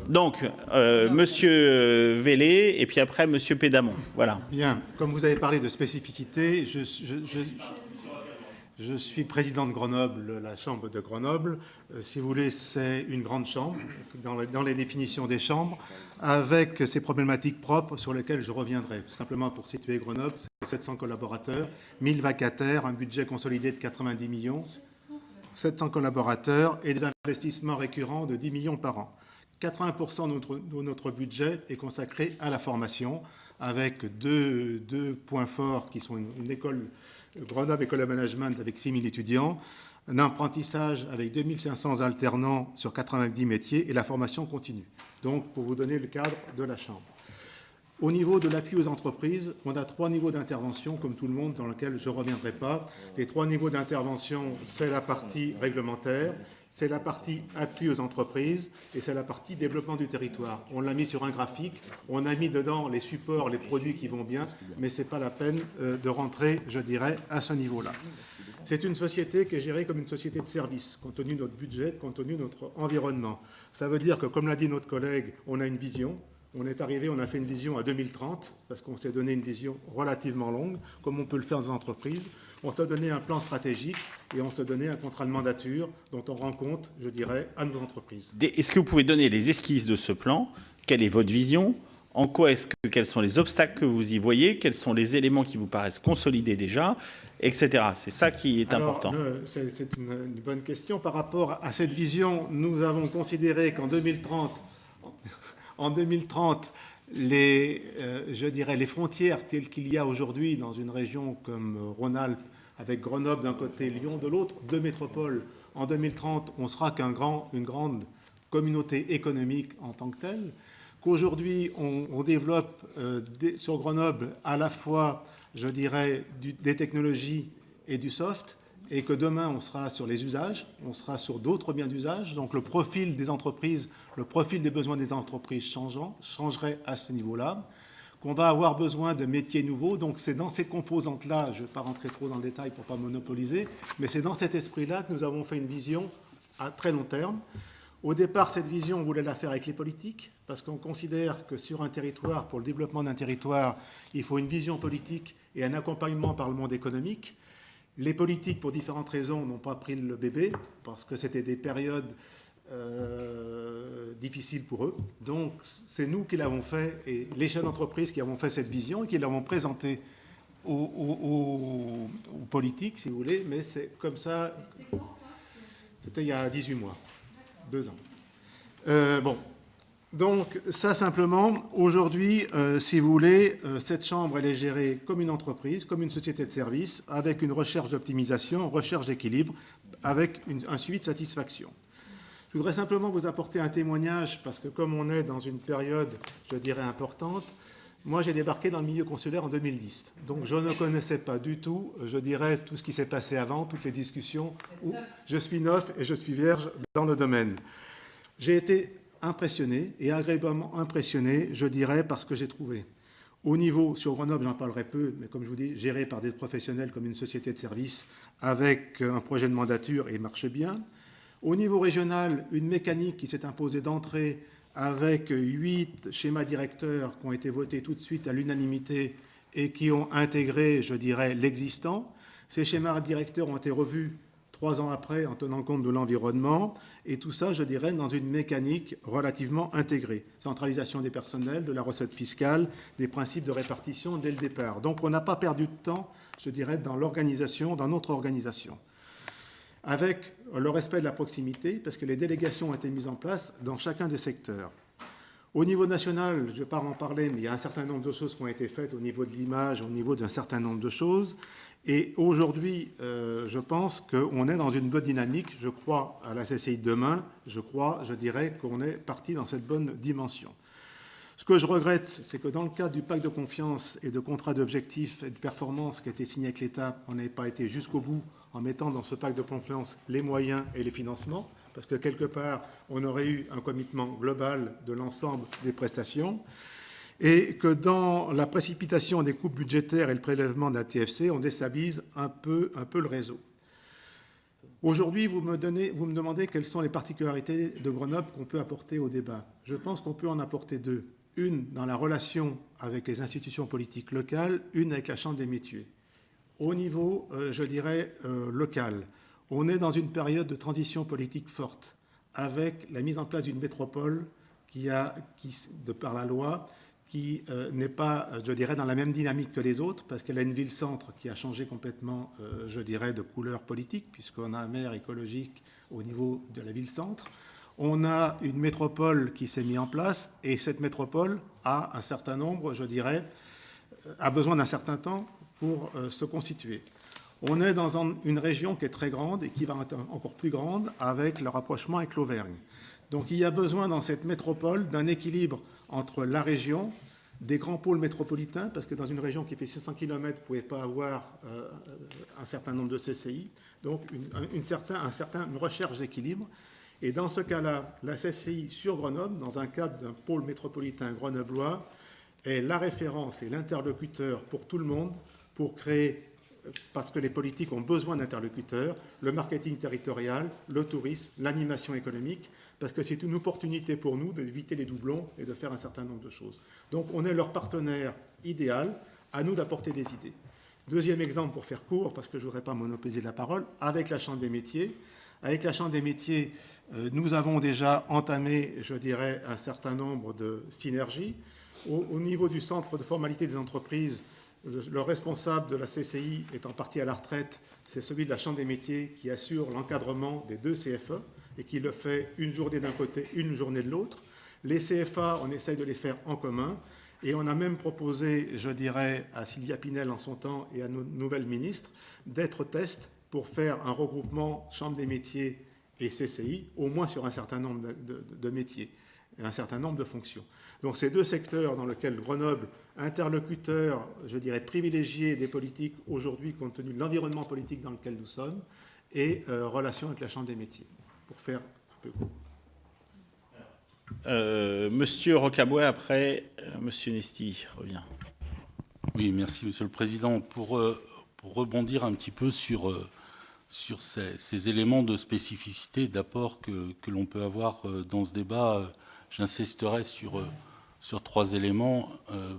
Donc, Monsieur Vélé, et puis après Monsieur Pédamon. Voilà. Bien, comme vous avez parlé de spécificité, je suis président de Grenoble, la chambre de Grenoble. Si vous voulez, c'est une grande chambre, dans les définitions des chambres, avec ses problématiques propres sur lesquelles je reviendrai. Tout simplement pour situer Grenoble, c'est 700 collaborateurs, 1000 vacataires, un budget consolidé de 90 millions, 700 collaborateurs et des investissements récurrents de 10 millions par an. 80% de notre budget est consacré à la formation, avec deux points forts qui sont une école, Grenoble École de Management avec 6000 étudiants, un apprentissage avec 2500 alternants sur 90 métiers et la formation continue. Donc, pour vous donner le cadre de la Chambre. Au niveau de l'appui aux entreprises, on a 3 niveaux d'intervention, comme tout le monde, dans lesquels je ne reviendrai pas. Les 3 niveaux d'intervention, c'est la partie réglementaire, c'est la partie appui aux entreprises et c'est la partie développement du territoire. On l'a mis sur un graphique, on a mis dedans les supports, les produits qui vont bien, mais ce n'est pas la peine de rentrer, je dirais, à ce niveau-là. C'est une société qui est gérée comme une société de service, compte tenu de notre budget, compte tenu de notre environnement. Ça veut dire que, comme l'a dit notre collègue, on a une vision. On est arrivé, on a fait une vision à 2030, parce qu'on s'est donné une vision relativement longue, comme on peut le faire dans les entreprises. On s'est donné un plan stratégique et on s'est donné un contrat de mandature dont on rend compte, je dirais, à nos entreprises. Est-ce que vous pouvez donner les esquisses de ce plan? Quelle est votre vision? En quoi quels sont les obstacles que vous y voyez? Quels sont les éléments qui vous paraissent consolidés déjà, etc. C'est ça qui est important. C'est une bonne question. Par rapport à cette vision, nous avons considéré qu'en 2030, je dirais, les frontières telles qu'il y a aujourd'hui dans une région comme Rhône-Alpes, avec Grenoble d'un côté, Lyon de l'autre, deux métropoles, en 2030, on sera une grande communauté économique en tant que telle. Qu'aujourd'hui, on développe sur Grenoble à la fois, je dirais, des technologies et du soft, et que demain, on sera sur les usages, on sera sur d'autres biens d'usage. Donc le profil des entreprises, le profil des besoins des entreprises changerait à ce niveau-là, qu'on va avoir besoin de métiers nouveaux. Donc c'est dans ces composantes-là, je ne vais pas rentrer trop dans le détail pour ne pas monopoliser, mais c'est dans cet esprit-là que nous avons fait une vision à très long terme. Au départ, cette vision, on voulait la faire avec les politiques, parce qu'on considère que sur un territoire, pour le développement d'un territoire, il faut une vision politique et un accompagnement par le monde économique. Les politiques, pour différentes raisons, n'ont pas pris le bébé, parce que c'était des périodes difficiles pour eux. Donc, c'est nous qui l'avons fait, et les chefs d'entreprise qui avons fait cette vision et qui l'avons présentée aux politiques, si vous voulez, mais c'est comme ça. C'était il y a 18 mois, 2 ans. Bon. Donc, ça simplement, aujourd'hui, si vous voulez, cette chambre, elle est gérée comme une entreprise, comme une société de service, avec une recherche d'optimisation, recherche d'équilibre, avec un suivi de satisfaction. Je voudrais simplement vous apporter un témoignage, parce que comme on est dans une période, je dirais, importante, moi j'ai débarqué dans le milieu consulaire en 2010. Donc je ne connaissais pas du tout, je dirais, tout ce qui s'est passé avant, toutes les discussions, où je suis neuf et je suis vierge dans le domaine. J'ai été impressionné et agréablement impressionné, je dirais, par ce que j'ai trouvé. Au niveau, sur Grenoble, j'en parlerai peu, mais comme je vous dis, géré par des professionnels comme une société de service avec un projet de mandature et marche bien. Au niveau régional, une mécanique qui s'est imposée d'entrée avec 8 schémas directeurs qui ont été votés tout de suite à l'unanimité et qui ont intégré, je dirais, l'existant. Ces schémas directeurs ont été revus 3 ans après en tenant compte de l'environnement, et tout ça, je dirais, dans une mécanique relativement intégrée. Centralisation des personnels, de la recette fiscale, des principes de répartition dès le départ. Donc on n'a pas perdu de temps, je dirais, dans l'organisation, dans notre organisation. Avec le respect de la proximité, parce que les délégations ont été mises en place dans chacun des secteurs. Au niveau national, je ne vais pas en parler, mais il y a un certain nombre de choses qui ont été faites au niveau de l'image, au niveau d'un certain nombre de choses. Et aujourd'hui, je pense qu'on est dans une bonne dynamique. Je crois à la CCI de demain. Je dirais qu'on est parti dans cette bonne dimension. Ce que je regrette, c'est que dans le cadre du pacte de confiance et de contrat d'objectifs et de performance qui a été signé avec l'État, on n'ait pas été jusqu'au bout en mettant dans ce pacte de confiance les moyens et les financements, parce que quelque part, on aurait eu un commitment global de l'ensemble des prestations, et que dans la précipitation des coupes budgétaires et le prélèvement de la TFC, on déstabilise un peu le réseau. Aujourd'hui, vous me demandez quelles sont les particularités de Grenoble qu'on peut apporter au débat. Je pense qu'on peut en apporter 2. Une dans la relation avec les institutions politiques locales, une avec la Chambre des métiers. Au niveau, je dirais, local, on est dans une période de transition politique forte, avec la mise en place d'une métropole de par la loi, qui n'est pas, je dirais, dans la même dynamique que les autres, parce qu'elle a une ville-centre qui a changé complètement, je dirais, de couleur politique, puisqu'on a un maire écologique au niveau de la ville-centre. On a une métropole qui s'est mise en place, et cette métropole a un certain nombre, je dirais, a besoin d'un certain temps pour se constituer. On est dans une région qui est très grande et qui va être encore plus grande avec le rapprochement avec l'Auvergne. Donc il y a besoin dans cette métropole d'un équilibre entre la région, des grands pôles métropolitains, parce que dans une région qui fait 600 km, vous ne pouvez pas avoir un certain nombre de CCI, donc une recherche d'équilibre. Et dans ce cas-là, la CCI sur Grenoble, dans un cadre d'un pôle métropolitain grenoblois, est la référence et l'interlocuteur pour tout le monde pour créer parce que les politiques ont besoin d'interlocuteurs, le marketing territorial, le tourisme, l'animation économique, parce que c'est une opportunité pour nous d'éviter les doublons et de faire un certain nombre de choses. Donc on est leur partenaire idéal, à nous d'apporter des idées. Deuxième exemple, pour faire court, parce que je ne voudrais pas monopoliser la parole, avec la Chambre des métiers. Avec la Chambre des métiers, nous avons déjà entamé, je dirais, un certain nombre de synergies. Au niveau du centre de formalité des entreprises, le responsable de la CCI étant parti à la retraite, c'est celui de la Chambre des métiers qui assure l'encadrement des 2 CFE et qui le fait une journée d'un côté, une journée de l'autre. Les CFA, on essaye de les faire en commun. Et on a même proposé, je dirais, à Sylvia Pinel en son temps et à nos nouvelles ministres, d'être test pour faire un regroupement Chambre des métiers et CCI, au moins sur un certain nombre de métiers et un certain nombre de fonctions. Donc ces 2 secteurs dans lesquels Grenoble, interlocuteur, je dirais, privilégié des politiques aujourd'hui, compte tenu de l'environnement politique dans lequel nous sommes, et relation avec la Chambre des métiers, pour faire un peu court. Monsieur Rocabois, après, Monsieur Nesti revient. Oui, merci Monsieur le Président. Pour rebondir un petit peu sur ces éléments de spécificité, d'apport que l'on peut avoir dans ce débat, j'insisterai sur 3 éléments.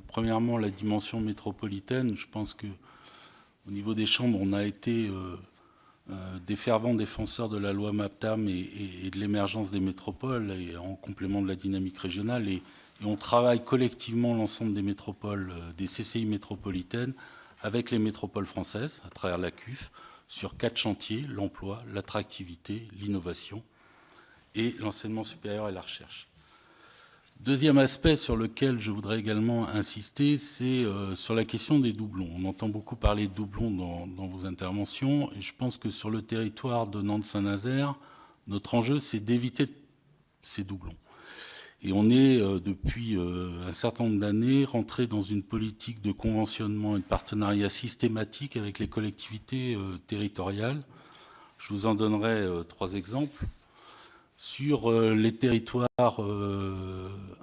Premièrement, la dimension métropolitaine. Je pense qu'au niveau des chambres, on a été des fervents défenseurs de la loi MAPTAM et de l'émergence des métropoles, et en complément de la dynamique régionale. Et on travaille collectivement l'ensemble des métropoles, des CCI métropolitaines, avec les métropoles françaises, à travers la CUF, sur 4 chantiers: l'emploi, l'attractivité, l'innovation et l'enseignement supérieur et la recherche. Deuxième aspect sur lequel je voudrais également insister, c'est sur la question des doublons. On entend beaucoup parler de doublons dans vos interventions, et je pense que sur le territoire de Nantes-Saint-Nazaire, notre enjeu, c'est d'éviter ces doublons. Et on est, depuis un certain nombre d'années, rentré dans une politique de conventionnement et de partenariat systématique avec les collectivités territoriales. Je vous en donnerai 3 exemples. Sur les territoires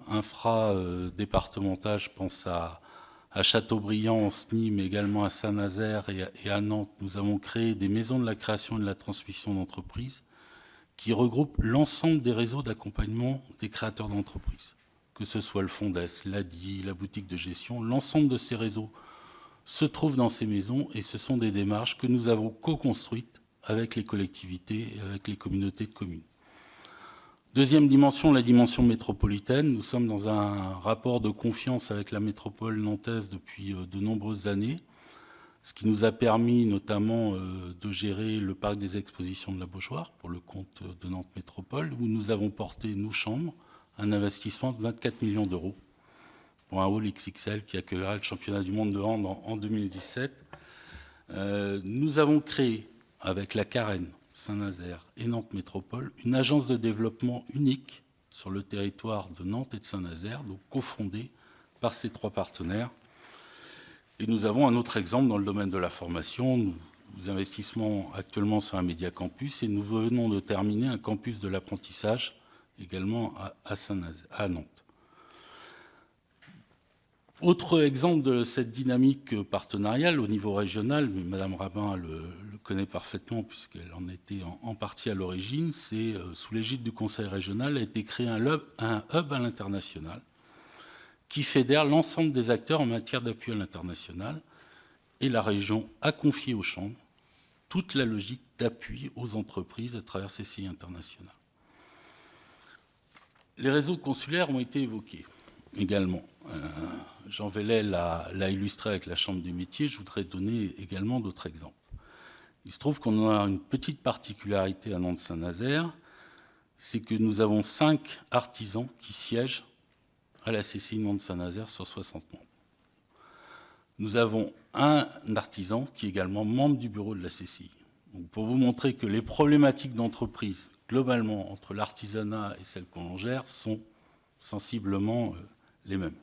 infra-départementaux, je pense à Châteaubriand, en SNI, mais également à Saint-Nazaire et à Nantes, nous avons créé des maisons de la création et de la transmission d'entreprises qui regroupent l'ensemble des réseaux d'accompagnement des créateurs d'entreprises, que ce soit le Fondes, l'ADI, la boutique de gestion. L'ensemble de ces réseaux se trouvent dans ces maisons, et ce sont des démarches que nous avons co-construites avec les collectivités et avec les communautés de communes. Deuxième dimension, la dimension métropolitaine. Nous sommes dans un rapport de confiance avec la métropole nantaise depuis de nombreuses années, ce qui nous a permis notamment de gérer le parc des expositions de la Beaujoire pour le compte de Nantes Métropole, où nous avons porté, nous, chambres, un investissement de 24 millions d'euros pour un hall XXL qui accueillera le championnat du monde de hand en 2017. Nous avons créé, avec la Carène, Saint-Nazaire et Nantes Métropole, une agence de développement unique sur le territoire de Nantes et de Saint-Nazaire, donc cofondée par ces 3 partenaires. Et nous avons un autre exemple dans le domaine de la formation. Nous investissons actuellement sur un média campus, et nous venons de terminer un campus de l'apprentissage également à Nantes. Autre exemple de cette dynamique partenariale au niveau régional, mais Mme Rabin le connaît parfaitement puisqu'elle en était en partie à l'origine, c'est sous l'égide du Conseil régional a été créé un hub à l'international qui fédère l'ensemble des acteurs en matière d'appui à l'international, et la région a confié aux chambres toute la logique d'appui aux entreprises à travers ces CCI internationales. Les réseaux consulaires ont été évoqués également. Jean Vellet l'a illustré avec la Chambre des métiers. Je voudrais donner également d'autres exemples. Il se trouve qu'on a une petite particularité à Nantes-Saint-Nazaire, c'est que nous avons 5 artisans qui siègent à la CCI Nantes-Saint-Nazaire sur 60 membres. Nous avons un artisan qui est également membre du bureau de la CCI. Donc pour vous montrer que les problématiques d'entreprise, globalement, entre l'artisanat et celles qu'on gère, sont sensiblement les mêmes.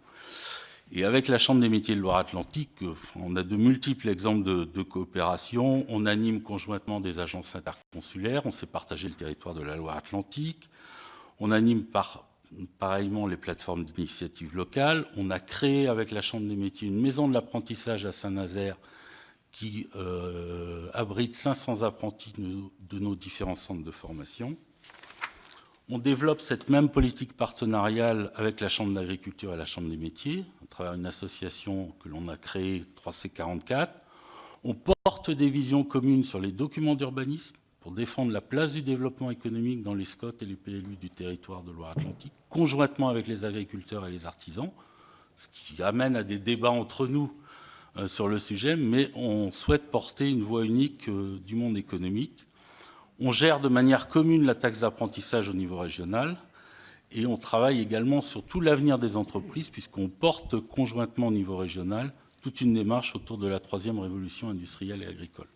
Et avec la Chambre des métiers de Loire-Atlantique, on a de multiples exemples de coopération. On anime conjointement des agences interconsulaires. On s'est partagé le territoire de la Loire-Atlantique. On anime pareillement les plateformes d'initiatives locales. On a créé avec la Chambre des métiers une maison de l'apprentissage à Saint-Nazaire qui abrite 500 apprentis de nos différents centres de formation. On développe cette même politique partenariale avec la Chambre d'agriculture et la Chambre des métiers, à travers une association que l'on a créée, 3C44. On porte des visions communes sur les documents d'urbanisme pour défendre la place du développement économique dans les SCOT et les PLU du territoire de Loire-Atlantique, conjointement avec les agriculteurs et les artisans, ce qui amène à des débats entre nous sur le sujet, mais on souhaite porter une voix unique du monde économique. On gère de manière commune la taxe d'apprentissage au niveau régional et on travaille également sur tout l'avenir des entreprises puisqu'on porte conjointement au niveau régional toute une démarche autour de la troisième révolution industrielle et agricole.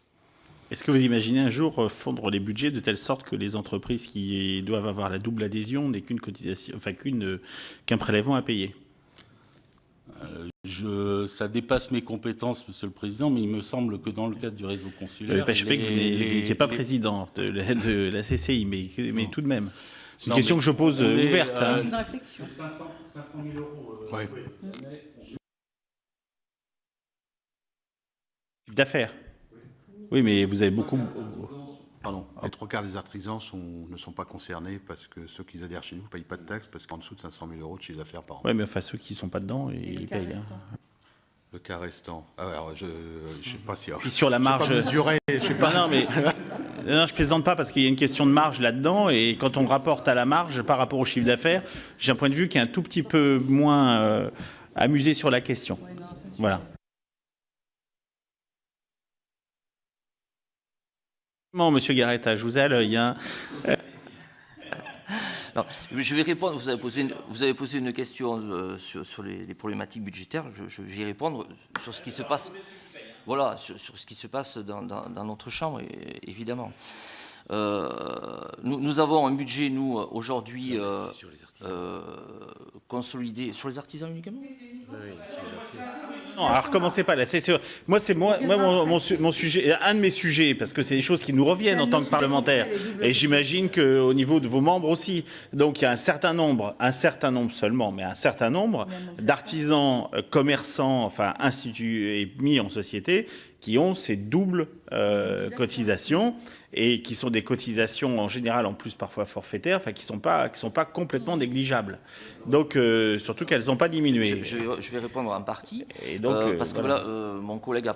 Est-ce que vous imaginez un jour fondre les budgets de telle sorte que les entreprises qui doivent avoir la double adhésion n'aient qu'une cotisation, enfin qu'un prélèvement à payer? Ça dépasse mes compétences, Monsieur le Président, mais il me semble que dans le cadre du réseau consulaire... Je sais que vous n'étiez pas président de la CCI, mais tout de même. C'est une question que je pose ouverte. Une réflexion. 500 000 euros. D'affaires. Oui, mais vous avez beaucoup... Pardon, les 3/4 des artisans ne sont pas concernés parce que ceux qui adhèrent chez nous ne payent pas de taxes parce qu'en dessous de 500 000 euros de chiffre d'affaires par an. Oui, mais enfin, ceux qui ne sont pas dedans, ils payent. Le cas restant. Alors, je ne sais pas si... Puis sur la marge... Je sais pas. Non, mais... Non, je plaisante pas parce qu'il y a une question de marge là-dedans et quand on rapporte à la marge par rapport au chiffre d'affaires, j'ai un point de vue qui est un tout petit peu moins amusé sur la question. Voilà. Monsieur Garetta, je vous ai à l'œil. Hein. Non, je vais répondre. Vous avez posé une question sur les problématiques budgétaires. Je vais y répondre sur ce qui se passe. Voilà, sur ce qui se passe dans notre chambre, évidemment. Nous avons un budget, nous, aujourd'hui, consolidé sur les artisans uniquement. Non, alors recommencez pas là. Moi, c'est mon sujet, un de mes sujets, parce que c'est des choses qui nous reviennent en tant que parlementaires. Et j'imagine qu'au niveau de vos membres aussi. Donc il y a un certain nombre seulement, mais un certain nombre d'artisans, commerçants, enfin instituts et mis en société, qui ont ces doubles cotisations et qui sont des cotisations en général en plus parfois forfaitaires, enfin qui sont pas complètement négligeables. Donc surtout qu'elles n'ont pas diminué. Je vais répondre en partie. Et donc, parce que voilà, mon collègue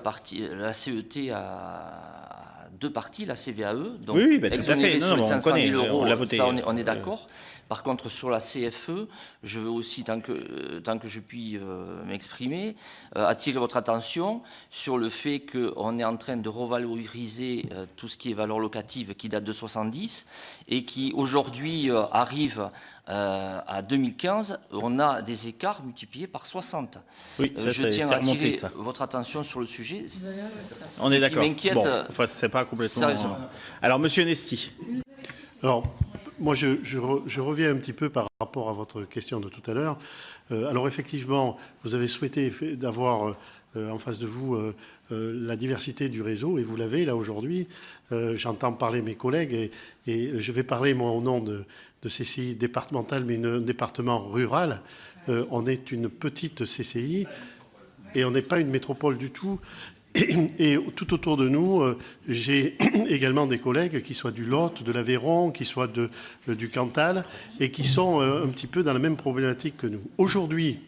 la CET a deux parties, la CVAE, donc oui, tout à fait. Sur les 500 000 euros, on l'a voté. Ça on est d'accord. Par contre, sur la CFE, je veux aussi, tant que je puis m'exprimer, attirer votre attention sur le fait qu'on est en train de revaloriser tout ce qui est valeur locative qui date de 70 et qui aujourd'hui arrive à 2015. On a des écarts multipliés par 60. Oui, je tiens à attirer votre attention sur le sujet. On est d'accord. Ce qui m'inquiète. Bon, enfin, c'est pas complètement... Sérieusement. Alors, Monsieur Nesti. Alors, moi, je reviens un petit peu par rapport à votre question de tout à l'heure. Alors, effectivement, vous avez souhaité d'avoir en face de vous la diversité du réseau, et vous l'avez là aujourd'hui. J'entends parler mes collègues, et je vais parler, moi, au nom de CCI départementale, mais un département rural. On est une petite CCI, et on n'est pas une métropole du tout. Et tout autour de nous, j'ai également des collègues qui soient du Lot, de l'Aveyron, qui soient du Cantal, et qui sont un petit peu dans la même problématique que nous. Aujourd'hui,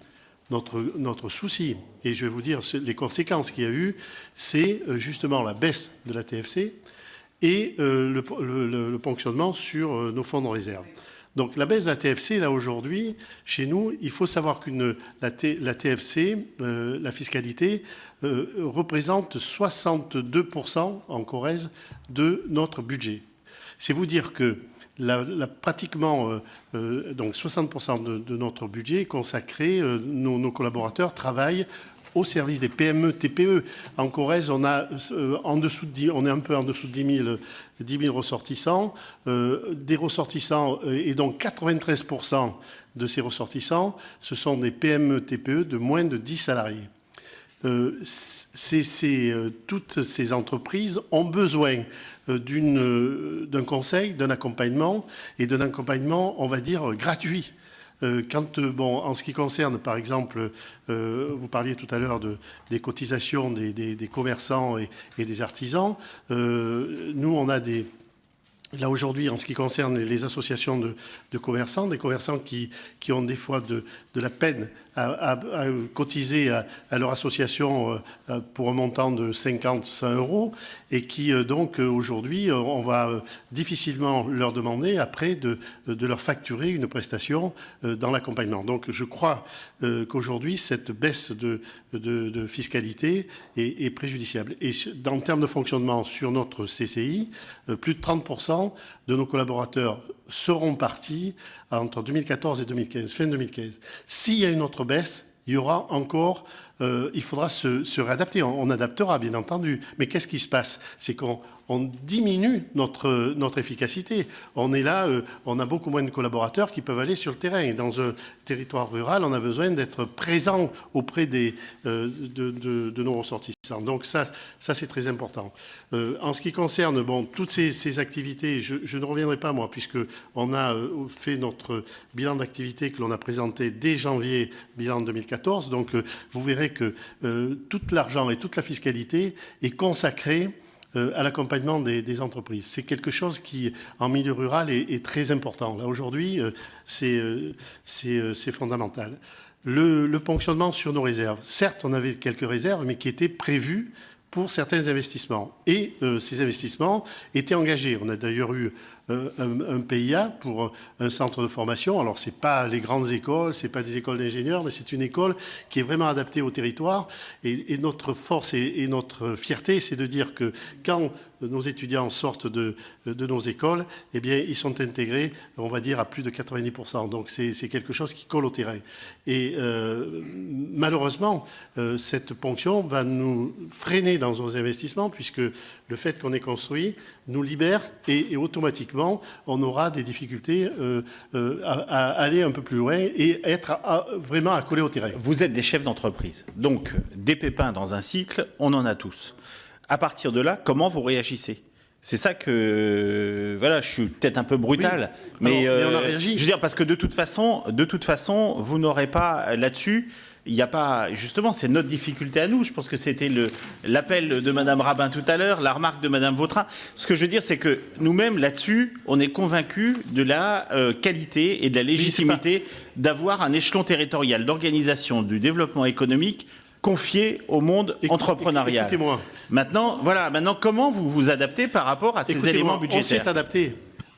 notre souci, et je vais vous dire les conséquences qu'il y a eu, c'est justement la baisse de la TFC et le ponctionnement sur nos fonds de réserve. Donc la baisse de la TFC, là aujourd'hui, chez nous, il faut savoir que la TFC, la fiscalité, représente 62% en Corrèze de notre budget. C'est vous dire que pratiquement donc 60% de notre budget est consacré, nos collaborateurs travaillent au service des PME, TPE. En Corrèze, on a on est un peu en dessous de 10 000 ressortissants. Des ressortissants, et donc 93% de ces ressortissants, ce sont des PME, TPE de moins de 10 salariés. Toutes ces entreprises ont besoin d'un conseil, d'un accompagnement, et d'un accompagnement, on va dire, gratuit. En ce qui concerne, par exemple, vous parliez tout à l'heure des cotisations des commerçants et des artisans. Nous, on a là, aujourd'hui, en ce qui concerne les associations de commerçants, des commerçants qui ont des fois de la peine à cotiser à leur association pour un montant de 50, 100 euros, et qui, donc, aujourd'hui, on va difficilement leur demander, après, de leur facturer une prestation dans l'accompagnement. Donc, je crois qu'aujourd'hui, cette baisse de fiscalité est préjudiciable. Et en termes de fonctionnement sur notre CCI, plus de 30% de nos collaborateurs seront partis entre 2014 et 2015, fin 2015. S'il y a une autre baisse, il y aura encore, il faudra se réadapter. On adaptera, bien entendu. Mais qu'est-ce qui se passe? C'est qu'on diminue notre efficacité. On est là, on a beaucoup moins de collaborateurs qui peuvent aller sur le terrain. Et dans un territoire rural, on a besoin d'être présent auprès de nos ressortissants. Donc ça c'est très important. En ce qui concerne toutes ces activités, je ne reviendrai pas, moi, puisqu'on a fait notre bilan d'activité que l'on a présenté dès janvier, bilan 2014. Donc vous verrez que tout l'argent et toute la fiscalité est consacrée à l'accompagnement des entreprises. C'est quelque chose qui, en milieu rural, est très important. Là, aujourd'hui, c'est fondamental. Le ponctionnement sur nos réserves. Certes, on avait quelques réserves, mais qui étaient prévues pour certains investissements. Et ces investissements étaient engagés. On a d'ailleurs eu un PIA pour un centre de formation. Alors, ce n'est pas les grandes écoles, ce n'est pas des écoles d'ingénieurs, mais c'est une école qui est vraiment adaptée au territoire. Et notre force et notre fierté, c'est de dire que quand nos étudiants sortent de nos écoles, eh bien, ils sont intégrés, on va dire, à plus de 90%. Donc, c'est quelque chose qui colle au terrain. Et malheureusement, cette ponction va nous freiner dans nos investissements, puisque le fait qu'on ait construit nous libère et automatiquement, on aura des difficultés à aller un peu plus loin et être vraiment accolé au terrain. Vous êtes des chefs d'entreprise. Donc, des pépins dans un cycle, on en a tous. À partir de là, comment vous réagissez? C'est ça que, voilà, je suis peut-être un peu brutal, oui. mais on a réagi. Je veux dire, parce que de toute façon, vous n'aurez pas là-dessus. Il n'y a pas, justement, c'est notre difficulté à nous. Je pense que c'était l'appel de Madame Rabin tout à l'heure, la remarque de Madame Vautrin. Ce que je veux dire, c'est que nous-mêmes, là-dessus, on est convaincus de la qualité et de la légitimité d'avoir un échelon territorial d'organisation du développement économique confié au monde entrepreneurial. Écoutez-moi. Maintenant, comment vous vous adaptez par rapport à ces éléments budgétaires?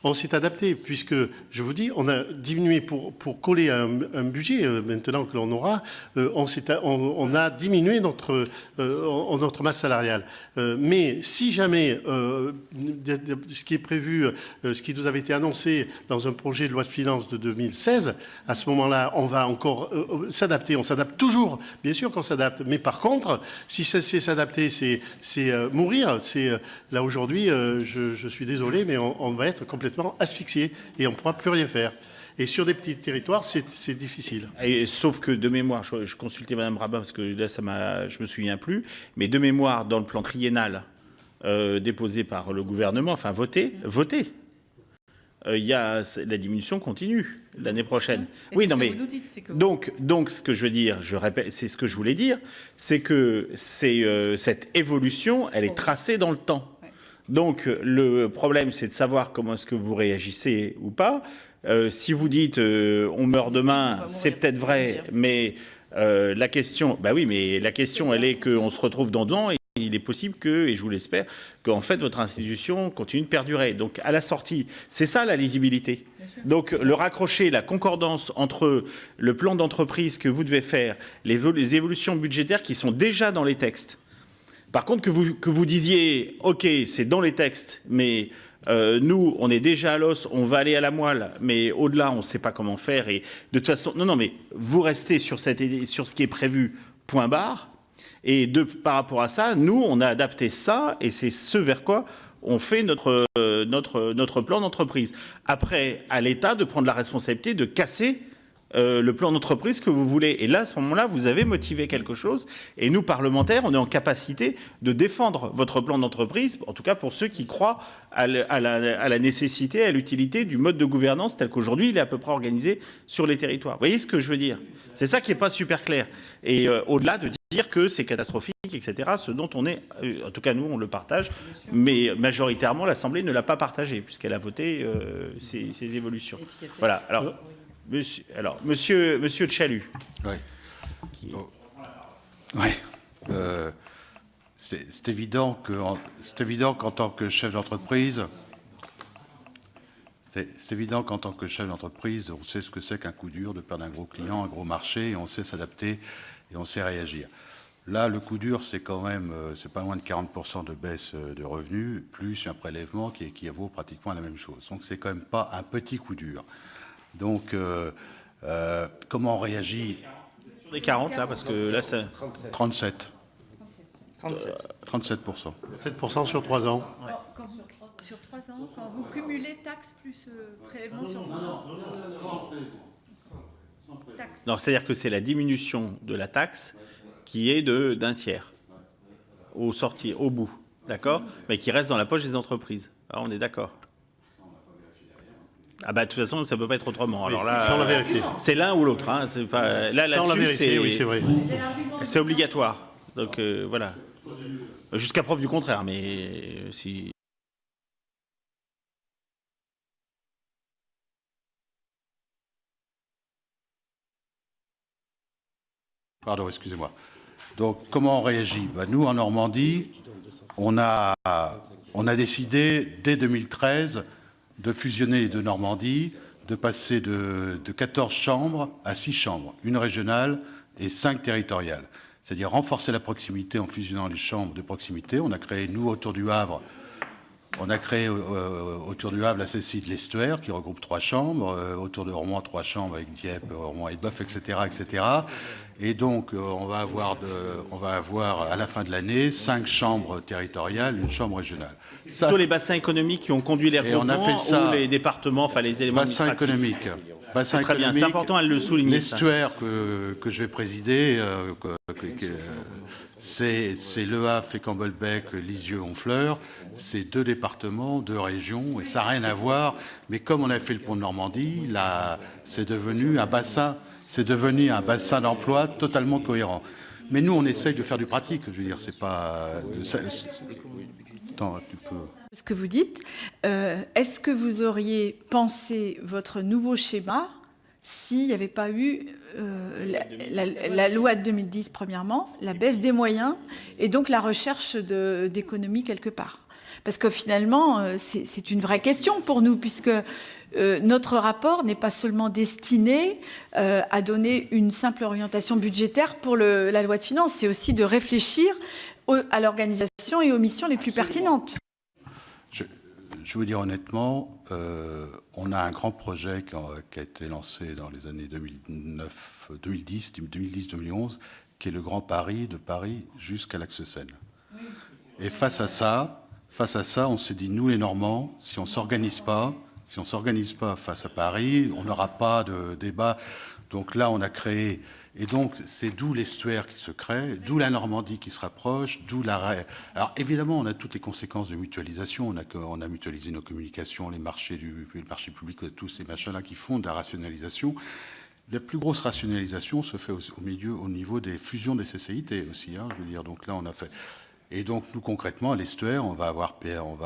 On s'est adapté, puisque, je vous dis, on a diminué pour coller un budget, maintenant que l'on aura, on a diminué notre masse salariale. Mais si jamais ce qui est prévu, ce qui nous avait été annoncé dans un projet de loi de finances de 2016, à ce moment-là, on va encore s'adapter. On s'adapte toujours, bien sûr qu'on s'adapte. Mais par contre, si c'est s'adapter, c'est mourir. Là, aujourd'hui, je suis désolé, mais on va être complètement asphyxié et on ne pourra plus rien faire. Et sur des petits territoires, c'est difficile. Et, sauf que de mémoire, je consultais Mme Rabin parce que là, je me souviens plus, mais de mémoire, dans le plan triennal déposé par le gouvernement, enfin voté, il y a la diminution continue l'année prochaine. Oui, non, mais donc ce que je veux dire, je répète, c'est ce que je voulais dire, c'est que cette évolution, elle est tracée dans le temps. Donc, le problème, c'est de savoir comment est-ce que vous réagissez ou pas. Si vous dites on meurt demain, c'est peut-être vrai, mais la question, bah oui, mais la question, elle est qu'on se retrouve dans 2 ans et il est possible que, et je vous l'espère, qu'en fait votre institution continue de perdurer. Donc, à la sortie, c'est ça la lisibilité. Donc, le raccrocher, la concordance entre le plan d'entreprise que vous devez faire, les évolutions budgétaires qui sont déjà dans les textes. Par contre, que vous disiez, OK, c'est dans les textes, mais nous, on est déjà à l'os, on va aller à la moelle, mais au-delà, on ne sait pas comment faire. Et de toute façon, non, mais vous restez sur ce qui est prévu, point barre. Et par rapport à ça, nous, on a adapté ça, et c'est ce vers quoi on fait notre plan d'entreprise. Après, à l'État de prendre la responsabilité de casser le plan d'entreprise que vous voulez. Et là, à ce moment-là, vous avez motivé quelque chose. Et nous, parlementaires, on est en capacité de défendre votre plan d'entreprise, en tout cas pour ceux qui croient à la nécessité, à l'utilité du mode de gouvernance tel qu'aujourd'hui, il est à peu près organisé sur les territoires. Vous voyez ce que je veux dire? C'est ça qui n'est pas super clair. Et au-delà de dire que c'est catastrophique, etc., ce dont on est, en tout cas nous, on le partage, mais majoritairement, l'Assemblée ne l'a pas partagé, puisqu'elle a voté ces évolutions. Voilà. Monsieur Tchalut. Oui. C'est évident qu'en tant que chef d'entreprise, on sait ce que c'est qu'un coup dur de perdre un gros client, un gros marché, et on sait s'adapter et on sait réagir. Là, le coup dur, c'est quand même, c'est pas loin de 40% de baisse de revenus, plus un prélèvement qui équivaut pratiquement à la même chose. Donc, c'est quand même pas un petit coup dur. Donc, comment on réagit? Sur des 40, là, parce que là, c'est... 37. 37%. 7% sur 3 ans. Ouais. Sur 3 ans, quand vous cumulez taxes plus prélèvement sur taxes. Non, c'est-à-dire que c'est la diminution de la taxe qui est d'un tiers au bout, d'accord? Mais qui reste dans la poche des entreprises. Alors, on est d'accord. Ah bah de toute façon, ça ne peut pas être autrement. Alors là, sans la vérifier. C'est l'un ou l'autre. Hein. C'est pas... Sans la vérifier, oui, c'est vrai. C'est obligatoire. Donc voilà. Jusqu'à preuve du contraire, mais si... Pardon, excusez-moi. Donc, comment on réagit? Nous, en Normandie, on a décidé, dès 2013, de fusionner les deux Normandies, de passer de 14 chambres à 6 chambres, une régionale et 5 territoriales. C'est-à-dire renforcer la proximité en fusionnant les chambres de proximité. On a créé, nous, autour du Havre, la CCI de l'Estuaire, qui regroupe 3 chambres, autour de Rouen, 3 chambres avec Dieppe, Rouen et Boeuf, etc., etc. Et donc, on va avoir à la fin de l'année 5 chambres territoriales, une chambre régionale. C'est plutôt les bassins économiques qui ont conduit les regroupements ou les départements, enfin les éléments administratifs. Bassin très bien, c'est important, elle le souligne. L'estuaire que je vais présider, c'est Le Havre, Fécamp-Bolbec, Lisieux, Honfleur. C'est 2 départements, 2 régions, et ça n'a rien à voir. Mais comme on a fait le pont de Normandie, là, c'est devenu un bassin d'emploi totalement cohérent. Mais nous, on essaye de faire du pratique. Je veux dire, c'est pas... Attends, tu peux... Ce que vous dites, est-ce que vous auriez pensé votre nouveau schéma s'il n'y avait pas eu la loi de 2010, premièrement, la baisse des moyens et donc la recherche d'économie quelque part? Parce que finalement, c'est une vraie question pour nous, puisque notre rapport n'est pas seulement destiné à donner une simple orientation budgétaire pour la loi de finances, c'est aussi de réfléchir à l'organisation et aux missions les plus pertinentes. Je vais vous dire honnêtement, on a un grand projet qui a été lancé dans les années 2010-2011, qui est le Grand Paris, de Paris jusqu'à l'Axe Seine. Et face à ça, on s'est dit, nous les Normands, si on ne s'organise pas face à Paris, on n'aura pas de débat. Donc là, on a créé... Et donc, c'est d'où l'Estuaire qui se crée, d'où la Normandie qui se rapproche, d'où la... Alors, évidemment, on a toutes les conséquences de mutualisation. On a mutualisé nos communications, les marchés publics, tous ces machins-là qui font de la rationalisation. La plus grosse rationalisation se fait au niveau des fusions des CCIT aussi. Hein, je veux dire, donc là, on a fait... Et donc, nous, concrètement, à l'Estuaire, on va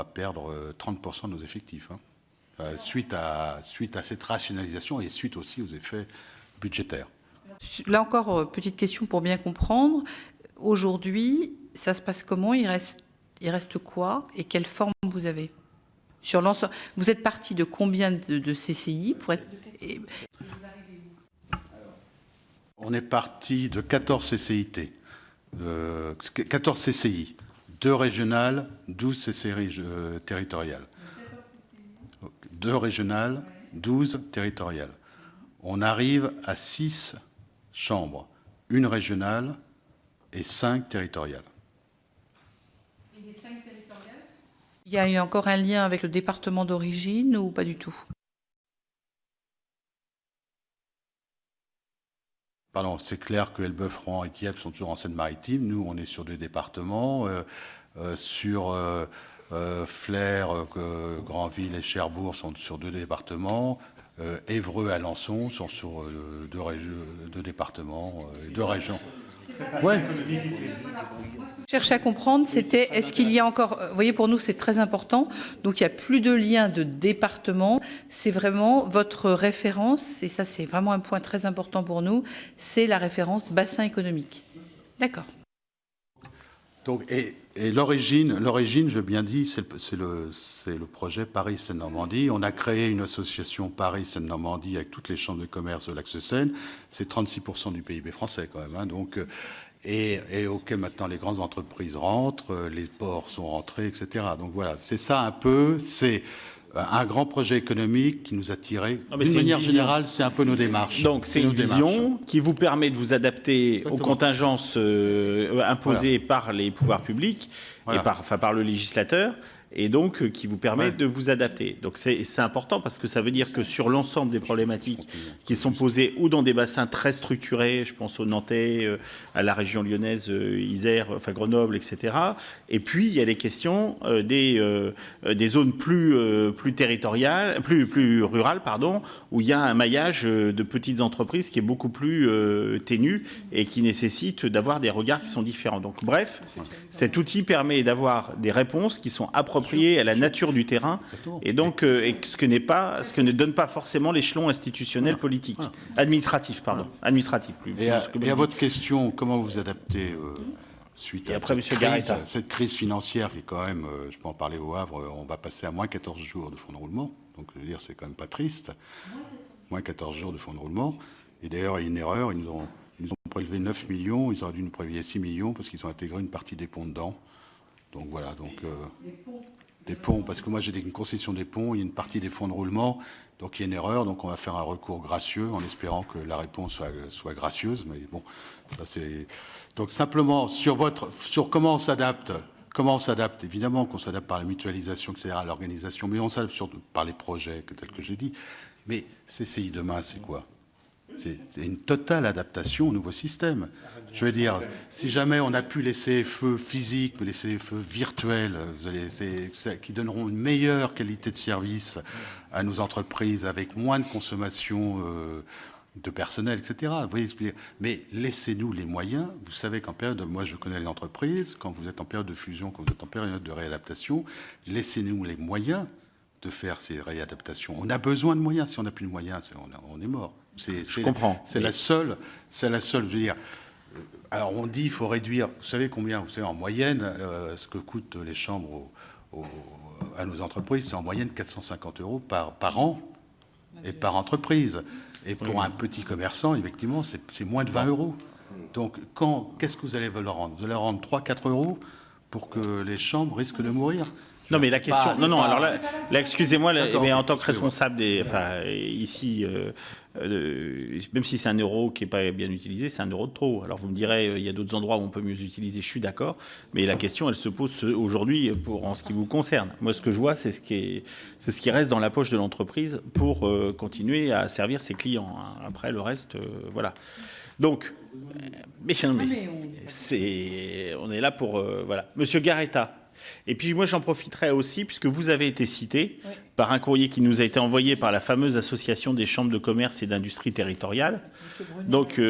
perdre 30% de nos effectifs, hein, suite à cette rationalisation et suite aussi aux effets budgétaires. Là encore, petite question pour bien comprendre. Aujourd'hui, ça se passe comment? Il reste quoi? Et quelle forme vous avez? Sur l'ensemble, vous êtes parti de combien de CCI pour être... On est parti de 14 CCIT, 14 CCI, 2 régionales, 12 CCI territoriales. 2 régionales, 12 territoriales. On arrive à 6 chambres, 1 régionale et 5 territoriales. Et les 5 territoriales, il y a encore un lien avec le département d'origine ou pas du tout? Pardon, c'est clair que Elbeuf, Rouen et Dieppe sont toujours en Seine-Maritime. Nous, on est sur 2 départements. Sur Flers, Granville et Cherbourg sont sur 2 départements. Évreux et Alençon sont sur 2 départements, 2 régions. Ouais. Je cherche à comprendre, c'était, est-ce qu'il y a encore, vous voyez, pour nous, c'est très important, donc il n'y a plus de lien de département, c'est vraiment votre référence, et ça, c'est vraiment un point très important pour nous, c'est la référence bassin économique. D'accord. Donc, et l'origine, je bien dis, c'est le projet Paris-Seine-Normandie. On a créé une association Paris-Seine-Normandie avec toutes les chambres de commerce de l'Axe-Seine. C'est 36% du PIB français quand même. Hein, donc, et auquel maintenant les grandes entreprises rentrent, les ports sont rentrés, etc. Donc voilà, c'est ça un peu, c'est un grand projet économique qui nous a tiré. D'une manière générale, c'est un peu nos démarches. Donc c'est une vision qui vous permet de vous adapter Exactement. aux contingences imposées par les pouvoirs publics et par le législateur, et donc qui vous permet de vous adapter. Donc c'est important parce que ça veut dire que sur l'ensemble des problématiques qui sont posées ou dans des bassins très structurés, je pense au Nantais, à la région lyonnaise, Isère, enfin Grenoble, etc. Et puis il y a les questions des zones plus territoriales, plus rurales, pardon, où il y a un maillage de petites entreprises qui est beaucoup plus ténu et qui nécessite d'avoir des regards qui sont différents. Donc bref, cet outil permet d'avoir des réponses qui sont appropriées à la nature du terrain, et donc ce que ne donne pas forcément l'échelon institutionnel politique, administratif, pardon, administratif. Et à votre question, comment vous adaptez suite à cette crise financière qui est quand même, je peux en parler au Havre, on va passer à moins 14 jours de fonds de roulement, donc je veux dire c'est quand même pas triste, moins 14 jours de fonds de roulement, et d'ailleurs il y a une erreur, ils nous ont prélevé 9 millions, ils auraient dû nous prélever 6 millions parce qu'ils ont intégré une partie des ponts dedans. Donc voilà, des ponts, parce que moi j'ai une concession des ponts, il y a une partie des fonds de roulement, donc il y a une erreur, donc on va faire un recours gracieux en espérant que la réponse soit gracieuse, mais bon, ça c'est... Donc simplement, sur comment on s'adapte, évidemment qu'on s'adapte par la mutualisation, etc., à l'organisation, mais on s'adapte surtout par les projets, tels que j'ai dit, mais CCI demain, c'est quoi ? C'est une totale adaptation au nouveau système. Je veux dire, si jamais on n'a plus les CFE physiques, mais les CFE virtuels, qui donneront une meilleure qualité de service à nos entreprises, avec moins de consommation de personnel, etc. Vous voyez, mais laissez-nous les moyens. Vous savez qu'en période, moi je connais les entreprises, quand vous êtes en période de fusion, quand vous êtes en période de réadaptation, laissez-nous les moyens de faire ces réadaptations. On a besoin de moyens. Si on n'a plus de moyens, on est mort. Je comprends. C'est la seule, je veux dire. Alors on dit il faut réduire. Vous savez en moyenne, ce que coûtent les chambres à nos entreprises, c'est en moyenne 450 € par an et par entreprise. Et pour un petit commerçant, effectivement, c'est moins de 20 €. Donc qu'est-ce que vous allez leur rendre ? Vous allez leur rendre 3-4 € pour que les chambres risquent de mourir ? Non, mais la question... alors là excusez-moi, mais en tant que responsable ici, même si c'est un euro qui n'est pas bien utilisé, c'est un euro de trop. Alors vous me direz, il y a d'autres endroits où on peut mieux utiliser, je suis d'accord, mais la question, elle se pose aujourd'hui en ce qui vous concerne. Moi, ce que je vois, c'est ce qui reste dans la poche de l'entreprise pour continuer à servir ses clients. Après, le reste, voilà. Donc, on est là pour... voilà. Monsieur Garetta. Et puis moi j'en profiterai aussi puisque vous avez été cité par un courrier qui nous a été envoyé par la fameuse association des chambres de commerce et d'industrie territoriale, donc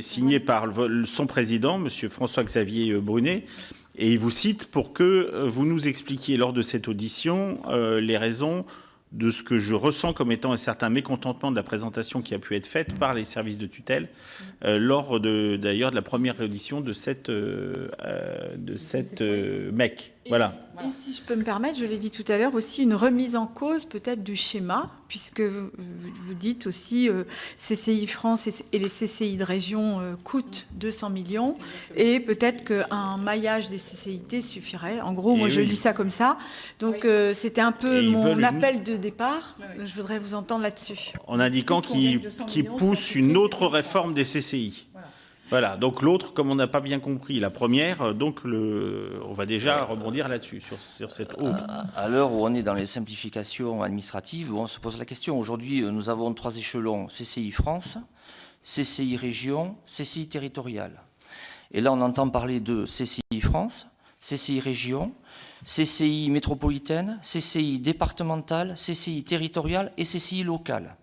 signé par son président, monsieur François-Xavier Brunet, et il vous cite pour que vous nous expliquiez lors de cette audition les raisons de ce que je ressens comme étant un certain mécontentement de la présentation qui a pu être faite par les services de tutelle lors d'ailleurs de la première audition de cette MEC. Voilà. Et si je peux me permettre, je l'ai dit tout à l'heure, aussi une remise en cause peut-être du schéma, puisque vous dites aussi CCI France et les CCI de région coûtent 200 millions, et peut-être qu'un maillage des CCIT suffirait. En gros, moi je lis ça comme ça. Donc c'était un peu mon appel de départ. Je voudrais vous entendre là-dessus. En indiquant qu'ils poussent une autre réforme des CCI. Voilà, donc l'autre, comme on n'a pas bien compris la première, donc on va déjà rebondir là-dessus, sur cette autre. À l'heure où on est dans les simplifications administratives, on se pose la question. Aujourd'hui, nous avons 3 échelons, CCI France, CCI Région, CCI Territoriale. Et là, on entend parler de CCI France, CCI Région, CCI Métropolitaine, CCI Départementale, CCI Territoriale et CCI Locale.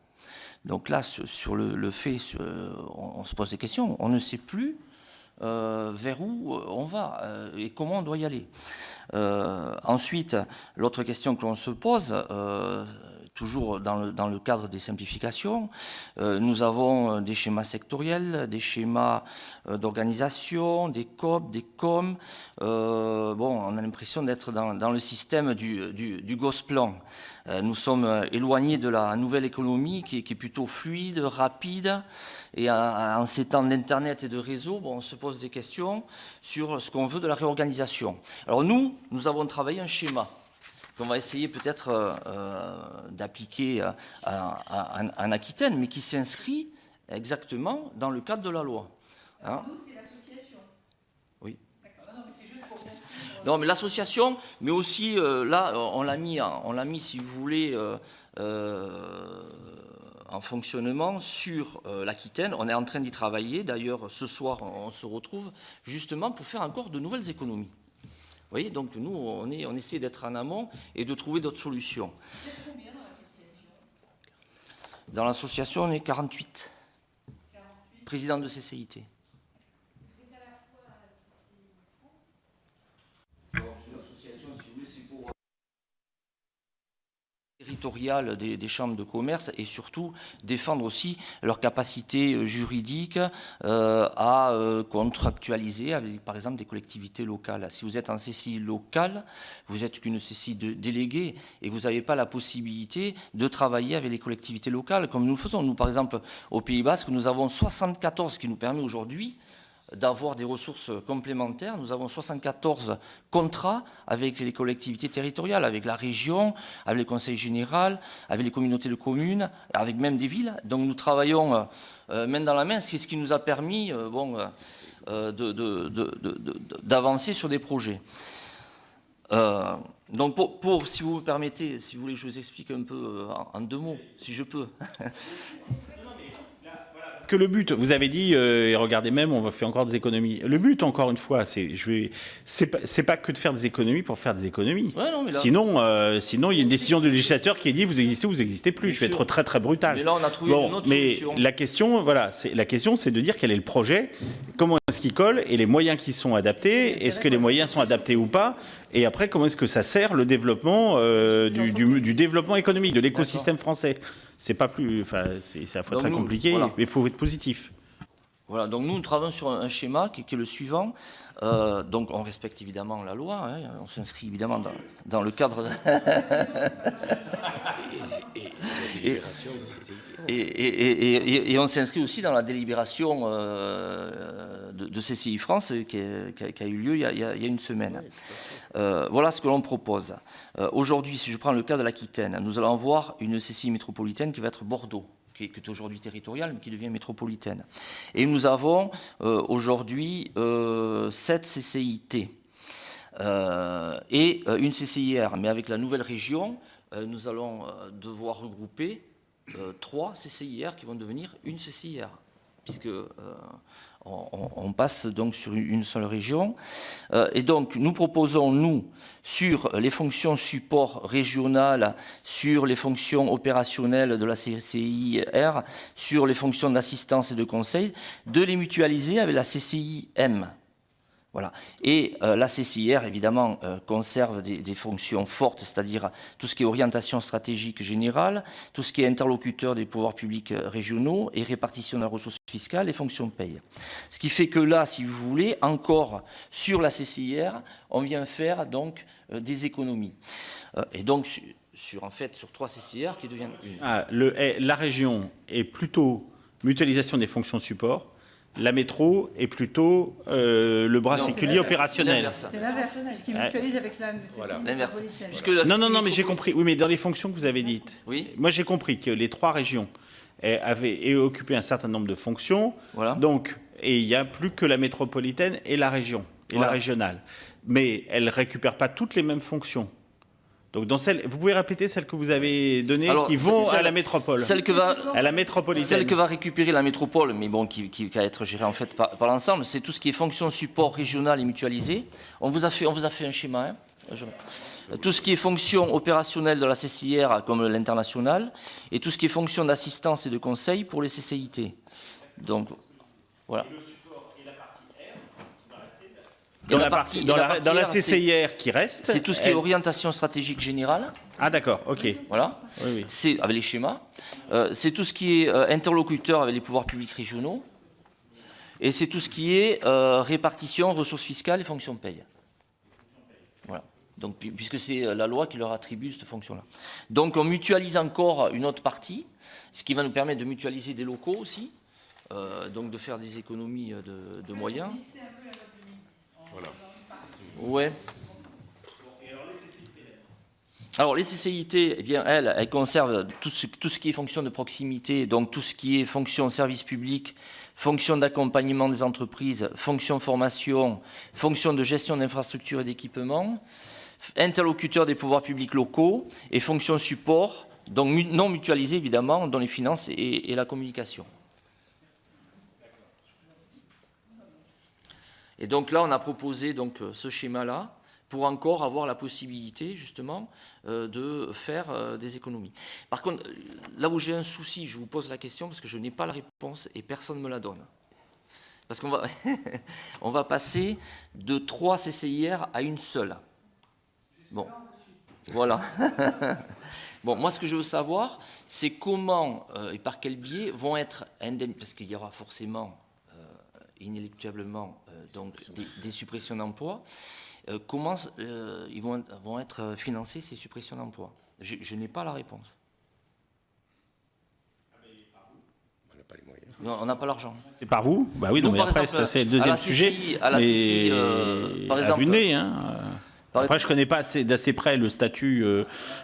Donc là, sur le fait, on se pose des questions. On ne sait plus vers où on va et comment on doit y aller. Ensuite, l'autre question que l'on se pose, toujours dans le cadre des simplifications, nous avons des schémas sectoriels, des schémas d'organisation, des COP, des COM. On a l'impression d'être dans le système du Gosplan. Nous sommes éloignés de la nouvelle économie qui est plutôt fluide, rapide. Et en ces temps d'Internet et de réseau, on se pose des questions sur ce qu'on veut de la réorganisation. Alors nous avons travaillé un schéma qu'on va essayer peut-être d'appliquer en Aquitaine, mais qui s'inscrit exactement dans le cadre de la loi. Hein ? Nous, c'est l'association. Oui. D'accord. Non, mais c'est juste pour bien sûr. Non, mais l'association, mais aussi là, on l'a mis, si vous voulez, en fonctionnement sur l'Aquitaine. On est en train d'y travailler. D'ailleurs, ce soir, on se retrouve justement pour faire encore de nouvelles économies. Vous voyez, donc nous, on essaie d'être en amont et de trouver d'autres solutions. Vous êtes combien dans l'association ? Dans l'association, on est 48. 48. Président de CCIT. Vous êtes à la fois CCI France. Alors, c'est l'association, si vous voulez, c'est pour territoriale des chambres de commerce et surtout défendre aussi leur capacité juridique à contractualiser avec, par exemple, des collectivités locales. Si vous êtes en CCI locale, vous n'êtes qu'une CCI déléguée et vous n'avez pas la possibilité de travailler avec les collectivités locales comme nous le faisons. Nous, par exemple, au Pays Basque, nous avons 74, ce qui nous permet aujourd'hui d'avoir des ressources complémentaires. Nous avons 74 contrats avec les collectivités territoriales, avec la région, avec le conseil général, avec les communautés de communes, avec même des villes. Donc nous travaillons main dans la main. C'est ce qui nous a permis d'avancer sur des projets. Donc si vous me permettez, si vous voulez que je vous explique un peu en 2 mots, si je peux. Parce que le but, vous avez dit, et regardez même, on va faire encore des économies. Le but, encore une fois, c'est pas que de faire des économies pour faire des économies. Ouais, non, mais là, sinon, il y a une décision du législateur qui est dit, vous existez ou vous n'existez plus. Je vais être très, très brutal. Mais là, on a trouvé une autre solution. La question, c'est de dire quel est le projet, comment est-ce qu'il colle, et les moyens qui sont adaptés. Est-ce que les moyens sont adaptés ou pas? Et après, comment est-ce que ça sert le développement du développement économique, de l'écosystème français? C'est pas plus, c'est à la fois très compliqué, voilà. Mais il faut être positif. Voilà, donc nous travaillons sur un schéma qui est le suivant. Donc on respecte évidemment la loi, hein, on s'inscrit évidemment dans le cadre et on s'inscrit aussi dans la délibération de CCI France qui a eu lieu il y a une semaine. Voilà ce que l'on propose. Aujourd'hui, si je prends le cas de l'Aquitaine, nous allons avoir une CCI métropolitaine qui va être Bordeaux, qui est aujourd'hui territoriale, mais qui devient métropolitaine. Et nous avons aujourd'hui 7 CCIT et une CCIR. Mais avec la nouvelle région, nous allons devoir regrouper 3 CCIR qui vont devenir une CCIR, puisque on passe donc sur une seule région. Et donc, nous proposons, nous, sur les fonctions support régionales, sur les fonctions opérationnelles de la CCIR, sur les fonctions d'assistance et de conseil, de les mutualiser avec la CCIM. Voilà. Et la CCIR, évidemment, conserve des fonctions fortes, c'est-à-dire tout ce qui est orientation stratégique générale, tout ce qui est interlocuteur des pouvoirs publics régionaux et répartition de la ressource fiscale et fonctions de paye. Ce qui fait que là, si vous voulez, encore sur la CCIR, on vient faire donc des économies. Et donc, sur 3 CCIR qui deviennent une. La région est plutôt mutualisation des fonctions support. La métro est plutôt le bras séculier opérationnel. C'est l'inverse, puisqu'il mutualise avec la l'inverse. Non, mais j'ai compris. Oui, mais dans les fonctions que vous avez dites, oui. Moi j'ai compris que les 3 régions avait occupé un certain nombre de fonctions. Voilà. Donc, et il n'y a plus que la métropolitaine et la région, et Voilà. la régionale. Mais elle ne récupère pas toutes les mêmes fonctions. Donc, vous pouvez répéter celles que vous avez données Alors, qui vont celle- à la métropole, Celle à la métropolitaine. Celle que va récupérer la métropole, mais bon, qui va être gérée en fait par l'ensemble, c'est tout ce qui est fonction support régional et mutualisé. On vous a fait un schéma. Hein. Tout ce qui est fonction opérationnelle de la CCIR comme l'international, et tout ce qui est fonction d'assistance et de conseil pour les CCIT. Donc, voilà. Dans la CCIR qui reste, c'est tout ce qui est orientation stratégique générale. Ah d'accord, ok. Voilà. Oui, oui. C'est avec les schémas. C'est tout ce qui est interlocuteur avec les pouvoirs publics régionaux. Et c'est tout ce qui est répartition, ressources fiscales et fonctions de paye. Voilà. Donc, puisque c'est la loi qui leur attribue cette fonction-là. Donc on mutualise encore une autre partie, ce qui va nous permettre de mutualiser des locaux aussi, donc de faire des économies de moyens. Voilà. Ouais. Alors les CCIT, eh bien, elles conservent tout ce qui est fonction de proximité, donc tout ce qui est fonction de service public, fonction d'accompagnement des entreprises, fonction formation, fonction de gestion d'infrastructures et d'équipements, interlocuteur des pouvoirs publics locaux et fonction support, donc non mutualisée évidemment, dans les finances et la communication. Et donc là, on a proposé donc, ce schéma-là pour encore avoir la possibilité, justement, de faire des économies. Par contre, là où j'ai un souci, je vous pose la question parce que je n'ai pas la réponse et personne ne me la donne. Parce qu'on va, on va passer de 3 CCIR à une seule. Bon, voilà. Bon, moi, ce que je veux savoir, c'est comment et par quel biais vont être indemnisés, parce qu'il y aura forcément, inéluctablement, donc des suppressions d'emplois. Comment ils vont être financés, ces suppressions d'emplois? Je n'ai pas la réponse. On n'a pas les moyens. Non, on n'a pas l'argent. C'est par vous? Bah oui, non, Nous, mais par après, exemple, ça c'est le à deuxième la sujet. CCI, à la CCI, par à exemple, vue de nez, hein. par- Après, je ne connais pas d'assez près le statut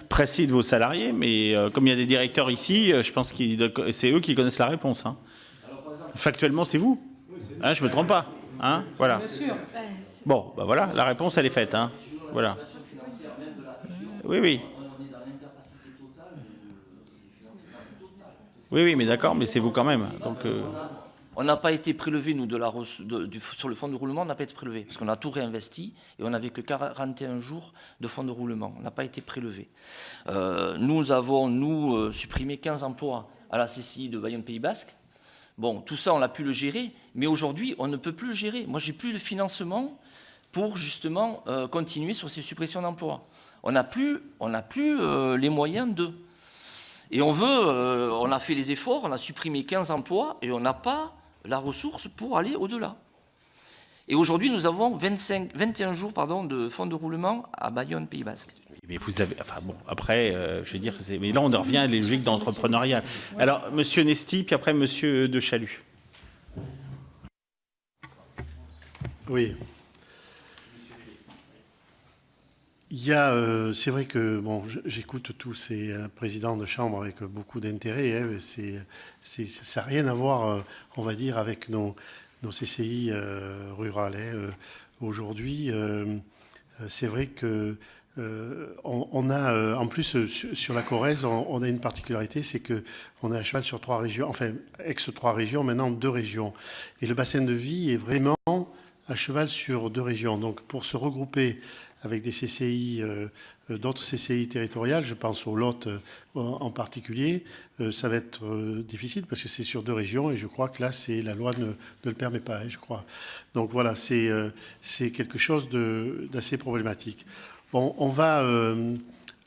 précis de vos salariés, mais comme il y a des directeurs ici, je pense que c'est eux qui connaissent la réponse. Hein. Factuellement, c'est vous. Hein, je ne me trompe pas. Hein, voilà. Bon, bah voilà, la réponse, elle est faite. Hein. Voilà. Oui, oui. Oui, oui, mais d'accord, mais c'est vous quand même. Donc, On n'a pas été prélevé, nous, sur le fonds de roulement, on n'a pas été prélevé, parce qu'on a tout réinvesti, et on n'avait que 41 jours de fonds de roulement. On n'a pas été prélevé. Nous avons, supprimé 15 emplois à la CCI de Bayonne Pays Basque. Bon, tout ça, on a pu le gérer, mais aujourd'hui, on ne peut plus le gérer. Moi, j'ai plus le financement pour, justement, continuer sur ces suppressions d'emplois. On n'a plus les moyens de... Et on a fait les efforts, on a supprimé 15 emplois, et on n'a pas la ressource pour aller au-delà. Et aujourd'hui, nous avons 21 jours de fonds de roulement à Bayonne, Pays Basque. mais vous avez, enfin bon, après, je veux dire, mais là on en revient à les logiques d'entrepreneuriat. Alors, Monsieur Nesty, puis après Monsieur De Chalut. Oui. Il y a, c'est vrai que bon, j'écoute tous ces présidents de chambre avec beaucoup d'intérêt. Hein, ça n'a rien à voir, on va dire, avec nos CCI rurales. Hein. Aujourd'hui, c'est vrai que on a, en plus, sur la Corrèze, on a une particularité, c'est qu'on est à cheval sur 3 régions, enfin, ex-3 régions, maintenant 2 régions. Et le bassin de vie est vraiment à cheval sur 2 régions. Donc, pour se regrouper avec des CCI, d'autres CCI territoriales, je pense au Lot en particulier, ça va être difficile parce que c'est sur 2 régions et je crois que là, la loi ne le permet pas, je crois. Donc voilà, c'est quelque chose d'assez problématique. Bon, on va...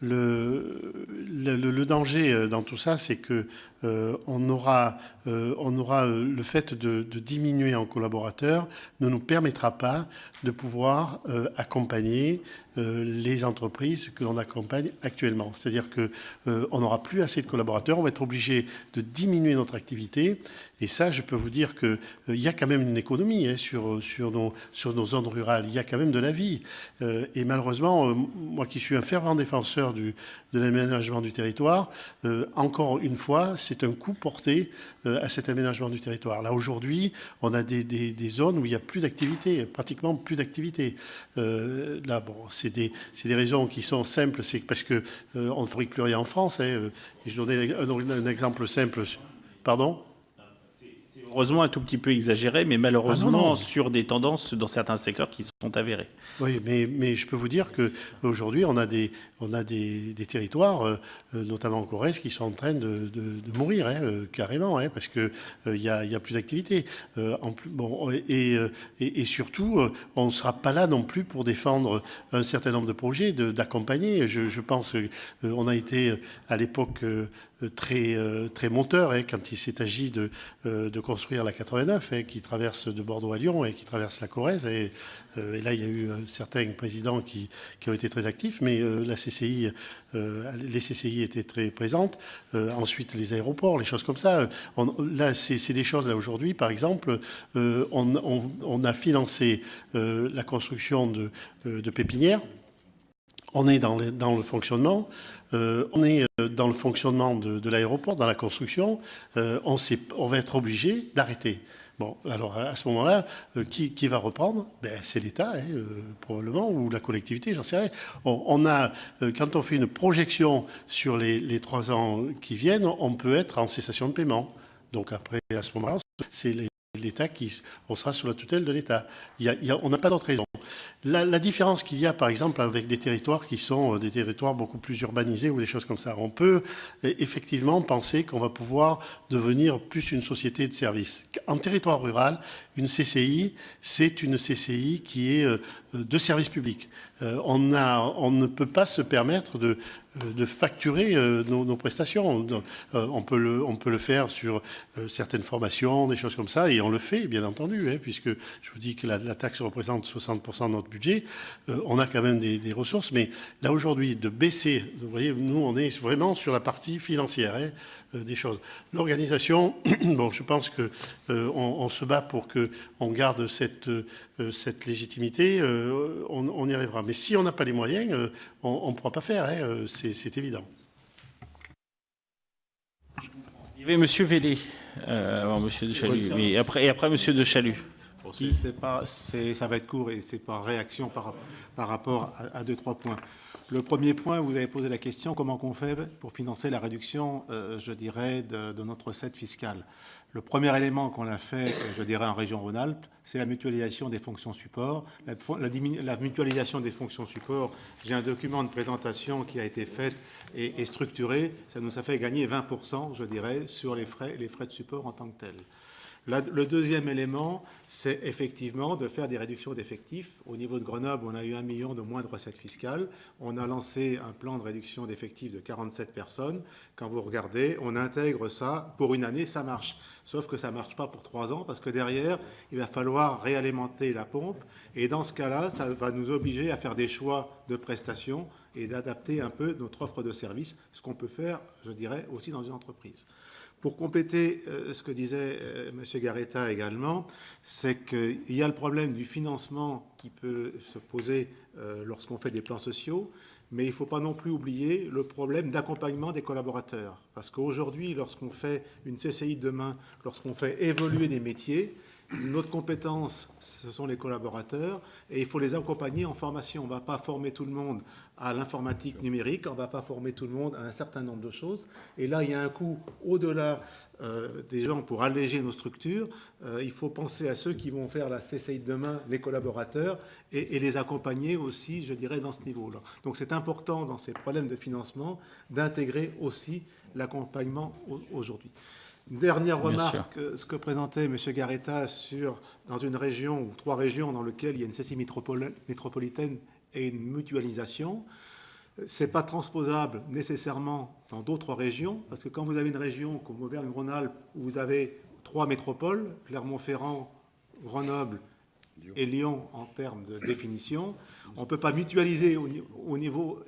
Le danger dans tout ça, c'est que on aura le fait de diminuer en collaborateurs ne nous permettra pas de pouvoir accompagner les entreprises que l'on accompagne actuellement. C'est-à-dire qu'on n'aura plus assez de collaborateurs, on va être obligé de diminuer notre activité. Et ça, je peux vous dire qu'il y a quand même une économie sur nos zones rurales. Il y a quand même de la vie. Et malheureusement, moi qui suis un fervent défenseur de l'aménagement du territoire, encore une fois, c'est un coup porté à cet aménagement du territoire. Là, aujourd'hui, on a des zones où il n'y a plus d'activité, pratiquement plus d'activité. Là, bon, c'est des raisons qui sont simples. C'est parce qu'on ne fabrique plus rien en France. Et je donnais un exemple simple. Pardon ? Heureusement un tout petit peu exagéré, mais malheureusement non. sur des tendances dans certains secteurs qui sont avérées. Oui, mais je peux vous dire qu'aujourd'hui, on a des territoires, notamment en Corrèze, qui sont en train de mourir, carrément, parce qu'il n'y a plus d'activité. Et surtout, on ne sera pas là non plus pour défendre un certain nombre de projets, d'accompagner. Je pense qu'on a été à l'époque très moteur quand il s'est agi de construire la 89 qui traverse de Bordeaux à Lyon et qui traverse la Corrèze. Et là, il y a eu certains présidents qui ont été très actifs, mais les CCI étaient très présentes. Ensuite, les aéroports, les choses comme ça. Là, c'est des choses, là, aujourd'hui, par exemple, on a financé la construction de pépinières. On est dans le fonctionnement, on est dans le fonctionnement de l'aéroport, dans la construction. On va être obligé d'arrêter. Bon, alors à ce moment-là, qui va reprendre ? C'est l'État, probablement, ou la collectivité, j'en sais rien. Quand on fait une projection sur les 3 ans qui viennent, on peut être en cessation de paiement. Donc après, à ce moment-là, c'est l'État on sera sous la tutelle de l'État. On n'a pas d'autre raison. La différence qu'il y a, par exemple, avec des territoires qui sont des territoires beaucoup plus urbanisés ou des choses comme ça, on peut effectivement penser qu'on va pouvoir devenir plus une société de services. En territoire rural, une CCI, c'est une CCI qui est de service public. On ne peut pas se permettre de facturer nos prestations. On peut le faire sur certaines formations, des choses comme ça, et on le fait, bien entendu, puisque je vous dis que la taxe représente 60% de notre budget. On a quand même des ressources, mais là, aujourd'hui, de baisser, vous voyez, nous, on est vraiment sur la partie financière des choses. L'organisation, bon, je pense qu'on se bat pour qu'on garde cette légitimité, on y arrivera. Mais si on n'a pas les moyens, on ne pourra pas faire, c'est évident. Il y avait M. Vélé, avant M. de Chalut, et après M. de Chalut. Bon, ça va être court et c'est par réaction par rapport à 2-3 points. Le premier point, vous avez posé la question, comment qu'on fait pour financer la réduction, je dirais, de notre recette fiscale. Le premier élément qu'on a fait, je dirais, en région Rhône-Alpes, c'est la mutualisation des fonctions support. La mutualisation des fonctions support, j'ai un document de présentation qui a été fait et structuré, ça nous a fait gagner 20%, je dirais, sur les frais de support en tant que tels. Le deuxième élément, c'est effectivement de faire des réductions d'effectifs. Au niveau de Grenoble, on a eu 1 million de moins de recettes fiscales. On a lancé un plan de réduction d'effectifs de 47 personnes. Quand vous regardez, on intègre ça. Pour une année, ça marche. Sauf que ça ne marche pas pour 3 ans parce que derrière, il va falloir réalimenter la pompe. Et dans ce cas-là, ça va nous obliger à faire des choix de prestations et d'adapter un peu notre offre de services, ce qu'on peut faire, je dirais, aussi dans une entreprise. Pour compléter ce que disait M. Garetta également, c'est qu'il y a le problème du financement qui peut se poser lorsqu'on fait des plans sociaux, mais il ne faut pas non plus oublier le problème d'accompagnement des collaborateurs. Parce qu'aujourd'hui, lorsqu'on fait une CCI de demain, lorsqu'on fait évoluer des métiers, notre compétence, ce sont les collaborateurs, et il faut les accompagner en formation. On ne va pas former tout le monde à l'informatique numérique, on ne va pas former tout le monde à un certain nombre de choses. Et là, il y a un coût au-delà des gens pour alléger nos structures. Il faut penser à ceux qui vont faire la CCI de demain, les collaborateurs, et les accompagner aussi, je dirais, dans ce niveau-là. Donc c'est important, dans ces problèmes de financement, d'intégrer aussi l'accompagnement aujourd'hui. Une dernière remarque, ce que présentait M. Garetta dans une région ou 3 régions dans lesquelles il y a une CCI métropolitaine et une mutualisation. Ce n'est pas transposable nécessairement dans d'autres régions, parce que quand vous avez une région comme Auvergne-Rhône-Alpes où vous avez 3 métropoles, Clermont-Ferrand, Grenoble et Lyon en termes de définition. On ne peut pas mutualiser au niveau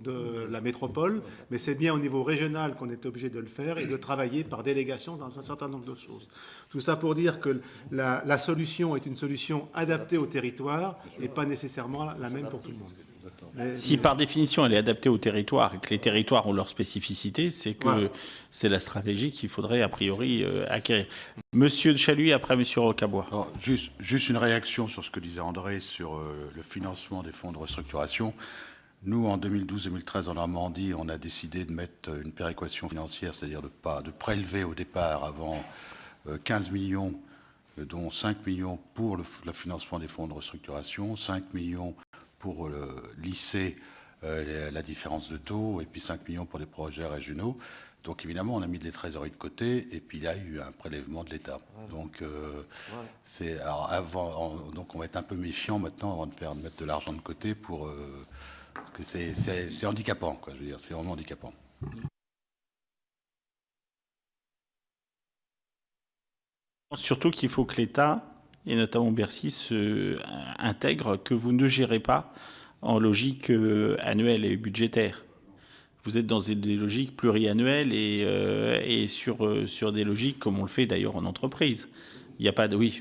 de la métropole, mais c'est bien au niveau régional qu'on est obligé de le faire et de travailler par délégation dans un certain nombre de choses. Tout ça pour dire que la solution est une solution adaptée au territoire et pas nécessairement la même pour tout le monde. Si par définition elle est adaptée au territoire et que les territoires ont leurs spécificités, c'est que Voilà. c'est la stratégie qu'il faudrait a priori acquérir. Monsieur de Chaluy, après Monsieur Rocabois. Alors, juste une réaction sur ce que disait André sur le financement des fonds de restructuration. Nous, en 2012-2013, en Normandie, on a décidé de mettre une péréquation financière, c'est-à-dire de prélever au départ avant 15 millions, dont 5 millions pour le financement des fonds de restructuration, 5 millions pour lisser la différence de taux, et puis 5 millions pour des projets régionaux. Donc évidemment, on a mis des trésoreries de côté, et puis il y a eu un prélèvement de l'État. Donc, donc on va être un peu méfiant maintenant avant de mettre de l'argent de côté pour... que c'est handicapant, quoi, je veux dire, c'est vraiment handicapant. Surtout qu'il faut que l'État, et notamment Bercy, intègre que vous ne gérez pas en logique annuelle et budgétaire. Vous êtes dans des logiques pluriannuelles et sur des logiques comme on le fait d'ailleurs en entreprise. Il n'y a pas de... Oui,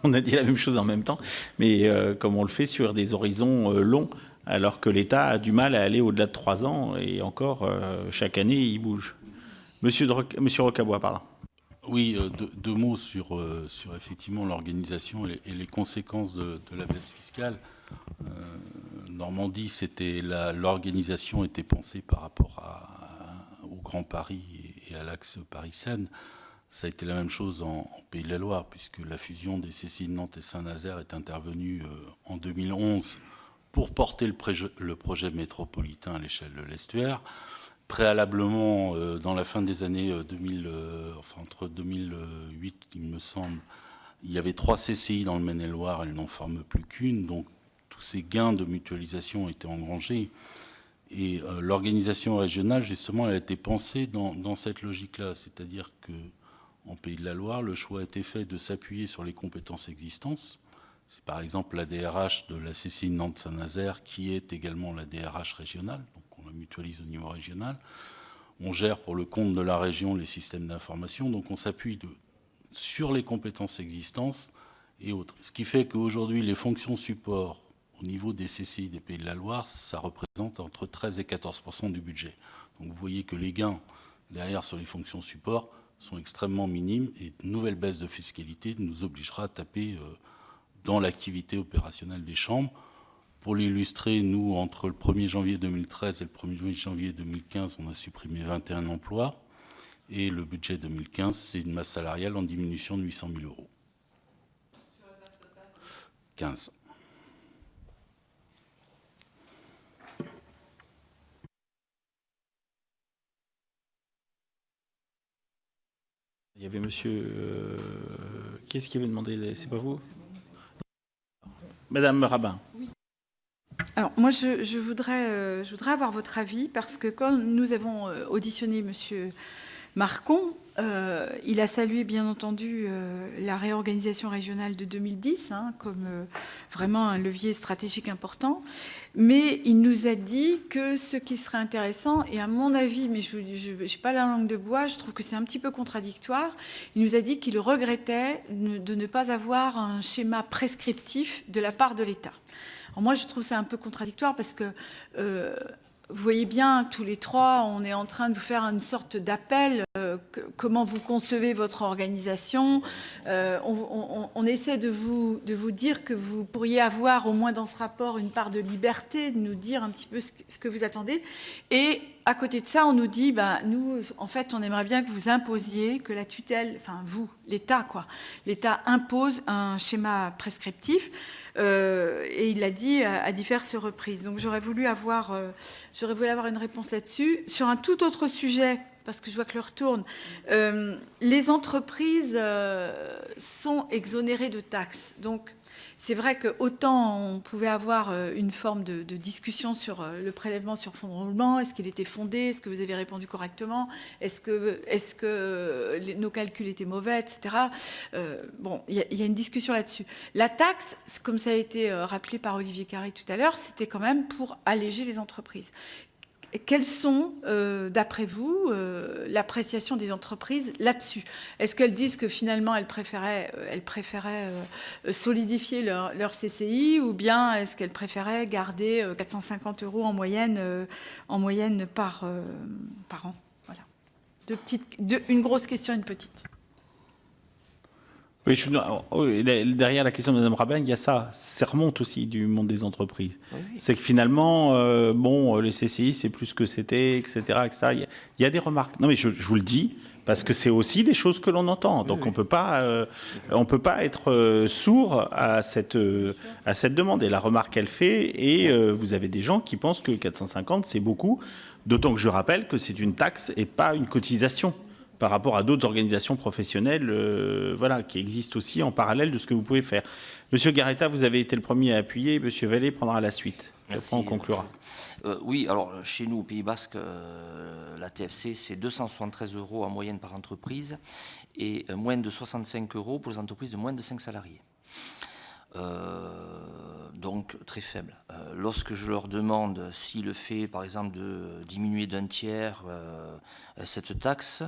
on a dit la même chose en même temps, mais comme on le fait sur des horizons longs, alors que l'État a du mal à aller au-delà de 3 ans, et encore, chaque année, il bouge. Monsieur Rocabois, pardon. Oui, deux mots sur effectivement l'organisation et les conséquences de la baisse fiscale. Normandie, l'organisation était pensée par rapport au Grand Paris et à l'axe Paris-Seine. Ça a été la même chose en Pays de la Loire, puisque la fusion des CCI de Nantes et Saint-Nazaire est intervenue en 2011 pour porter le projet métropolitain à l'échelle de l'estuaire. Préalablement, dans la fin des années 2000, entre 2008, il me semble, il y avait 3 CCI dans le Maine-et-Loire, elles n'en forment plus qu'une, donc tous ces gains de mutualisation ont été engrangés. Et l'organisation régionale, justement, elle a été pensée dans cette logique-là, c'est-à-dire qu'en Pays de la Loire, le choix a été fait de s'appuyer sur les compétences existantes. C'est par exemple la DRH de la CCI Nantes-Saint-Nazaire qui est également la DRH régionale, donc on la mutualise au niveau régional. On gère pour le compte de la région les systèmes d'information, donc on s'appuie sur les compétences existantes et autres. Ce qui fait qu'aujourd'hui, les fonctions support au niveau des CCI des Pays de la Loire, ça représente entre 13 et 14% du budget. Donc vous voyez que les gains derrière sur les fonctions support sont extrêmement minimes et une nouvelle baisse de fiscalité nous obligera à taper dans l'activité opérationnelle des chambres. Pour l'illustrer, nous, entre le 1er janvier 2013 et le 1er janvier 2015, on a supprimé 21 emplois. Et le budget 2015, c'est une masse salariale en diminution de 800 000 euros. 15. Il y avait monsieur... qui est-ce qui avait demandé? C'est pas vous? Madame Rabin. Oui. Alors, moi, je voudrais avoir votre avis, parce que quand nous avons auditionné monsieur Marcon, il a salué, bien entendu, la réorganisation régionale de 2010 comme vraiment un levier stratégique important. Mais il nous a dit que ce qui serait intéressant, et à mon avis, mais je n'ai pas la langue de bois, je trouve que c'est un petit peu contradictoire, il nous a dit qu'il regrettait de ne pas avoir un schéma prescriptif de la part de l'État. Alors moi, je trouve ça un peu contradictoire parce que... vous voyez bien, tous les trois, on est en train de vous faire une sorte d'appel. Comment vous concevez votre organisation? On essaie de vous dire que vous pourriez avoir, au moins dans ce rapport, une part de liberté, de nous dire un petit peu ce que vous attendez. Et à côté de ça, on nous dit, nous, en fait, on aimerait bien que vous imposiez, que la tutelle, enfin vous, l'État, quoi, l'État impose un schéma prescriptif. Et il l'a dit à diverses reprises. Donc j'aurais voulu avoir une réponse là-dessus. Sur un tout autre sujet, parce que je vois que l'heure tourne, les entreprises sont exonérées de taxes. Donc c'est vrai que autant on pouvait avoir une forme de discussion sur le prélèvement sur fonds de roulement, est-ce qu'il était fondé, est-ce que vous avez répondu correctement, est-ce que nos calculs étaient mauvais, etc. Bon, il y a une discussion là-dessus. La taxe, comme ça a été rappelé par Olivier Carré tout à l'heure, c'était quand même pour alléger les entreprises. Quelles sont, d'après vous, l'appréciation des entreprises là-dessus? Est-ce qu'elles disent que finalement elles préféraient solidifier leur CCI, ou bien est-ce qu'elles préféraient garder 450 € en moyenne par an? Voilà. Une grosse question et une petite. Oui, derrière la question de Mme Rabin, il y a ça remonte aussi du monde des entreprises. Oui. C'est que finalement, les CCI, c'est plus que c'était, etc., etc. Il y a des remarques. Non, mais je vous le dis, parce que c'est aussi des choses que l'on entend. Donc, on peut pas être sourd à cette demande. Et la remarque qu'elle fait, et vous avez des gens qui pensent que 450, c'est beaucoup, d'autant que je rappelle que c'est une taxe et pas une cotisation, par rapport à d'autres organisations professionnelles qui existent aussi en parallèle de ce que vous pouvez faire. Monsieur Garetta, vous avez été le premier à appuyer. Monsieur Vallée prendra la suite. Après, on conclura. Oui, alors chez nous, au Pays Basque, la TFC, c'est 273 € en moyenne par entreprise et moins de 65 € pour les entreprises de moins de 5 salariés. Donc très faible. Lorsque je leur demande si le fait, par exemple, de diminuer d'un tiers cette taxe,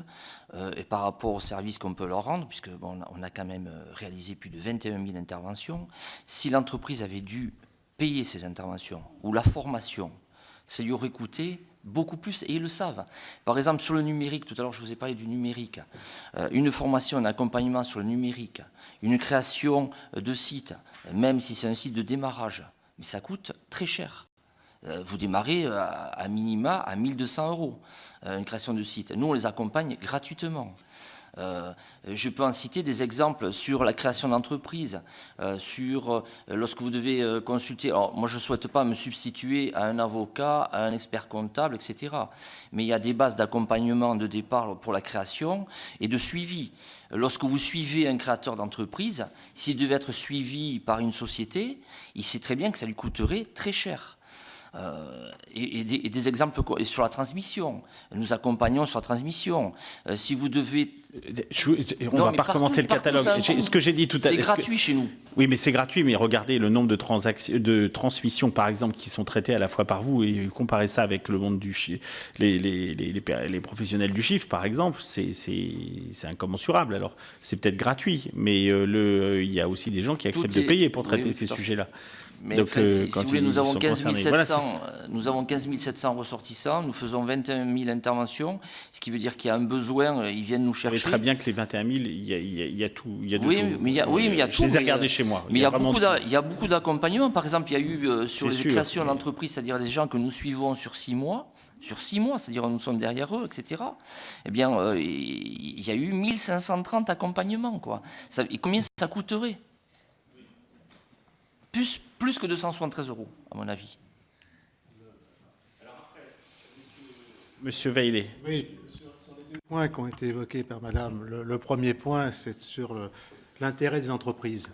et par rapport aux services qu'on peut leur rendre, puisque on a quand même réalisé plus de 21 000 interventions, si l'entreprise avait dû payer ces interventions ou la formation, ça lui aurait coûté beaucoup plus, et ils le savent. Par exemple, sur le numérique, tout à l'heure je vous ai parlé du numérique, une formation, un accompagnement sur le numérique, une création de site, même si c'est un site de démarrage, mais ça coûte très cher. Vous démarrez à minima à 1 200 €, une création de site. Nous, on les accompagne gratuitement. Je peux en citer des exemples sur la création d'entreprise, sur lorsque vous devez consulter. Alors, moi, je ne souhaite pas me substituer à un avocat, à un expert comptable, etc. Mais il y a des bases d'accompagnement de départ pour la création et de suivi. Lorsque vous suivez un créateur d'entreprise, s'il devait être suivi par une société, il sait très bien que ça lui coûterait très cher. Et des exemples et sur la transmission. Nous accompagnons sur la transmission. Si vous devez... On ne va pas recommencer le catalogue. Ce que j'ai dit tout à l'heure... C'est gratuit chez nous. Oui, mais c'est gratuit. Mais regardez le nombre de transmissions, par exemple, qui sont traitées à la fois par vous, et comparez ça avec le monde les professionnels du chiffre, par exemple, c'est incommensurable. Alors, c'est peut-être gratuit, mais il y a aussi des gens qui acceptent de payer pour traiter ces sujets-là. Mais donc, si vous voulez, nous avons 15 700, voilà, nous avons 15 700 ressortissants, nous faisons 21 000 interventions, ce qui veut dire qu'il y a un besoin, ils viennent nous chercher. Vous savez très bien que les 21 000, il y a tout. Oui, mais il y a tout. Je les ai regardés chez moi. Mais il y a beaucoup d'accompagnement. Par exemple, il y a eu sur les créations d'entreprises, c'est-à-dire des gens que nous suivons sur 6 mois, c'est-à-dire nous sommes derrière eux, etc. Eh bien, il y a eu 1530 accompagnements, quoi. Et combien ça coûterait ? Plus que 273 €, à mon avis. Monsieur Veillet. Oui, sur les deux points qui ont été évoqués par Madame. Le premier point, c'est sur l'intérêt des entreprises.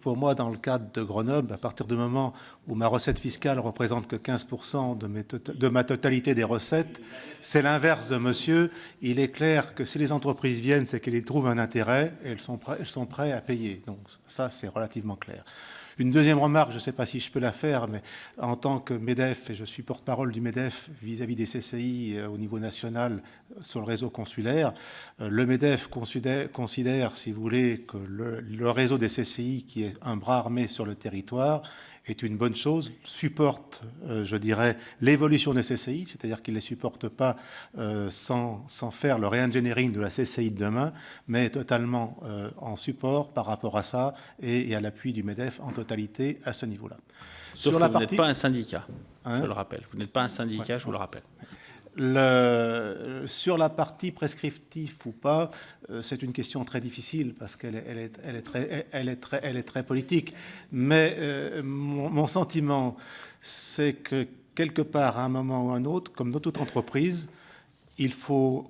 Pour moi, dans le cadre de Grenoble, à partir du moment où ma recette fiscale représente que 15% de ma totalité des recettes, c'est l'inverse de monsieur. Il est clair que si les entreprises viennent, c'est qu'elles y trouvent un intérêt et elles sont prêtes à payer. Donc ça, c'est relativement clair. Une deuxième remarque, je ne sais pas si je peux la faire, mais en tant que MEDEF, et je suis porte-parole du MEDEF vis-à-vis des CCI au niveau national sur le réseau consulaire, le MEDEF considère, si vous voulez, que le réseau des CCI, qui est un bras armé sur le territoire, est une bonne chose, supporte, je dirais, l'évolution des CCI, c'est-à-dire qu'il ne les supporte pas sans faire le re-engineering de la CCI de demain, mais totalement en support par rapport à ça et à l'appui du MEDEF en totalité à ce niveau-là. Sauf que vous n'êtes pas un syndicat, je le rappelle. Vous n'êtes pas un syndicat, ouais. Je vous le rappelle. Sur la partie prescriptive ou pas, c'est une question très difficile parce qu'elle est très politique. Mais mon sentiment, c'est que quelque part, à un moment ou à un autre, comme dans toute entreprise, il faut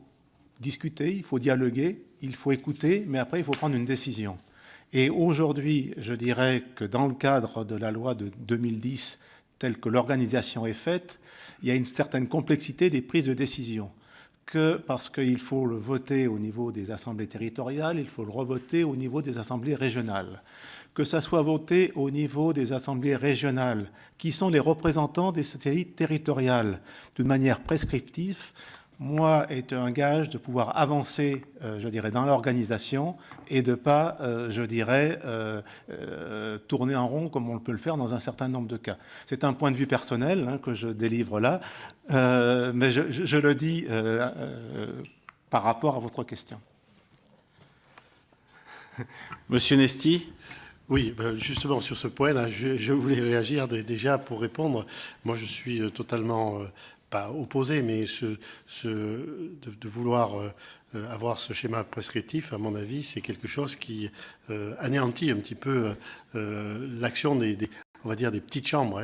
discuter, il faut dialoguer, il faut écouter, mais après, il faut prendre une décision. Et aujourd'hui, je dirais que dans le cadre de la loi de 2010, telle que l'organisation est faite, il y a une certaine complexité des prises de décision. Parce qu'il faut le voter au niveau des assemblées territoriales, il faut le revoter au niveau des assemblées régionales. Que ça soit voté au niveau des assemblées régionales, qui sont les représentants des CCI territoriales, de manière prescriptive, moi, est un gage de pouvoir avancer, je dirais, dans l'organisation et de ne pas, je dirais, tourner en rond comme on peut le faire dans un certain nombre de cas. C'est un point de vue personnel que je délivre là, mais je le dis par rapport à votre question. Monsieur Nesty. Oui, justement, sur ce point-là, je voulais réagir déjà pour répondre. Moi, je suis totalement... pas opposé, mais de vouloir avoir ce schéma prescriptif, à mon avis, c'est quelque chose qui anéantit un petit peu l'action on va dire, des petites chambres.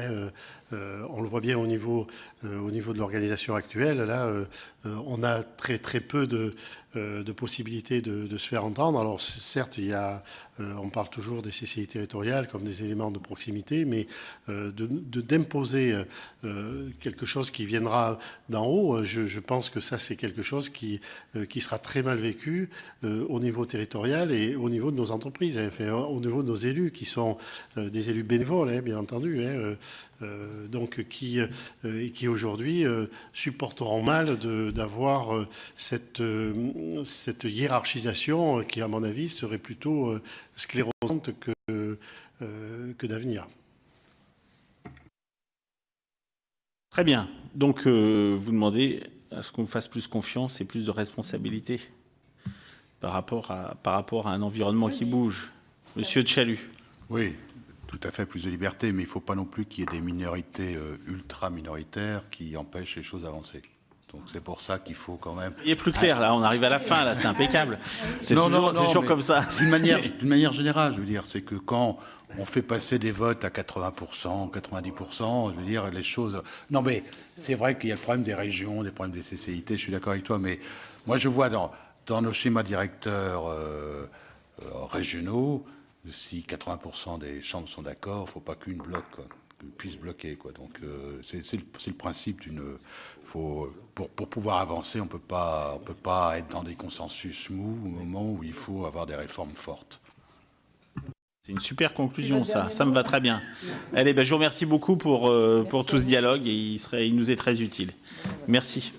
On le voit bien au niveau de l'organisation actuelle. Là, on a très peu de possibilités de se faire entendre. Alors, certes, on parle toujours des CCI territoriales comme des éléments de proximité, mais d'imposer quelque chose qui viendra d'en haut, je pense que ça, c'est quelque chose qui sera très mal vécu au niveau territorial et au niveau de nos entreprises, enfin, au niveau de nos élus, qui sont des élus bénévoles, bien entendu, donc qui aujourd'hui supporteront mal d'avoir cette hiérarchisation qui, à mon avis, serait plutôt sclérosante que d'avenir. Très bien. Donc, vous demandez à ce qu'on fasse plus confiance et plus de responsabilité par rapport à un environnement qui bouge. Monsieur Tchalut. Oui, tout à fait, plus de liberté, mais il ne faut pas non plus qu'il y ait des minorités ultra-minoritaires qui empêchent les choses d'avancer. Donc c'est pour ça qu'il faut quand même... Il est plus clair, là, on arrive à la fin, là, c'est impeccable. C'est toujours comme ça. D'une manière générale, je veux dire, c'est que quand on fait passer des votes à 80%, 90%, je veux dire, les choses... Non, mais c'est vrai qu'il y a le problème des régions, des problèmes des CCIT, je suis d'accord avec toi, mais moi je vois dans nos schémas directeurs régionaux, si 80% des chambres sont d'accord, il ne faut pas qu'une puisse bloquer, quoi. Donc c'est le principe pour pouvoir avancer, on peut pas être dans des consensus mous au moment où il faut avoir des réformes fortes. C'est une super conclusion, ça me va très bien. Allez, je vous remercie beaucoup pour tout ce dialogue et il nous est très utile. Merci.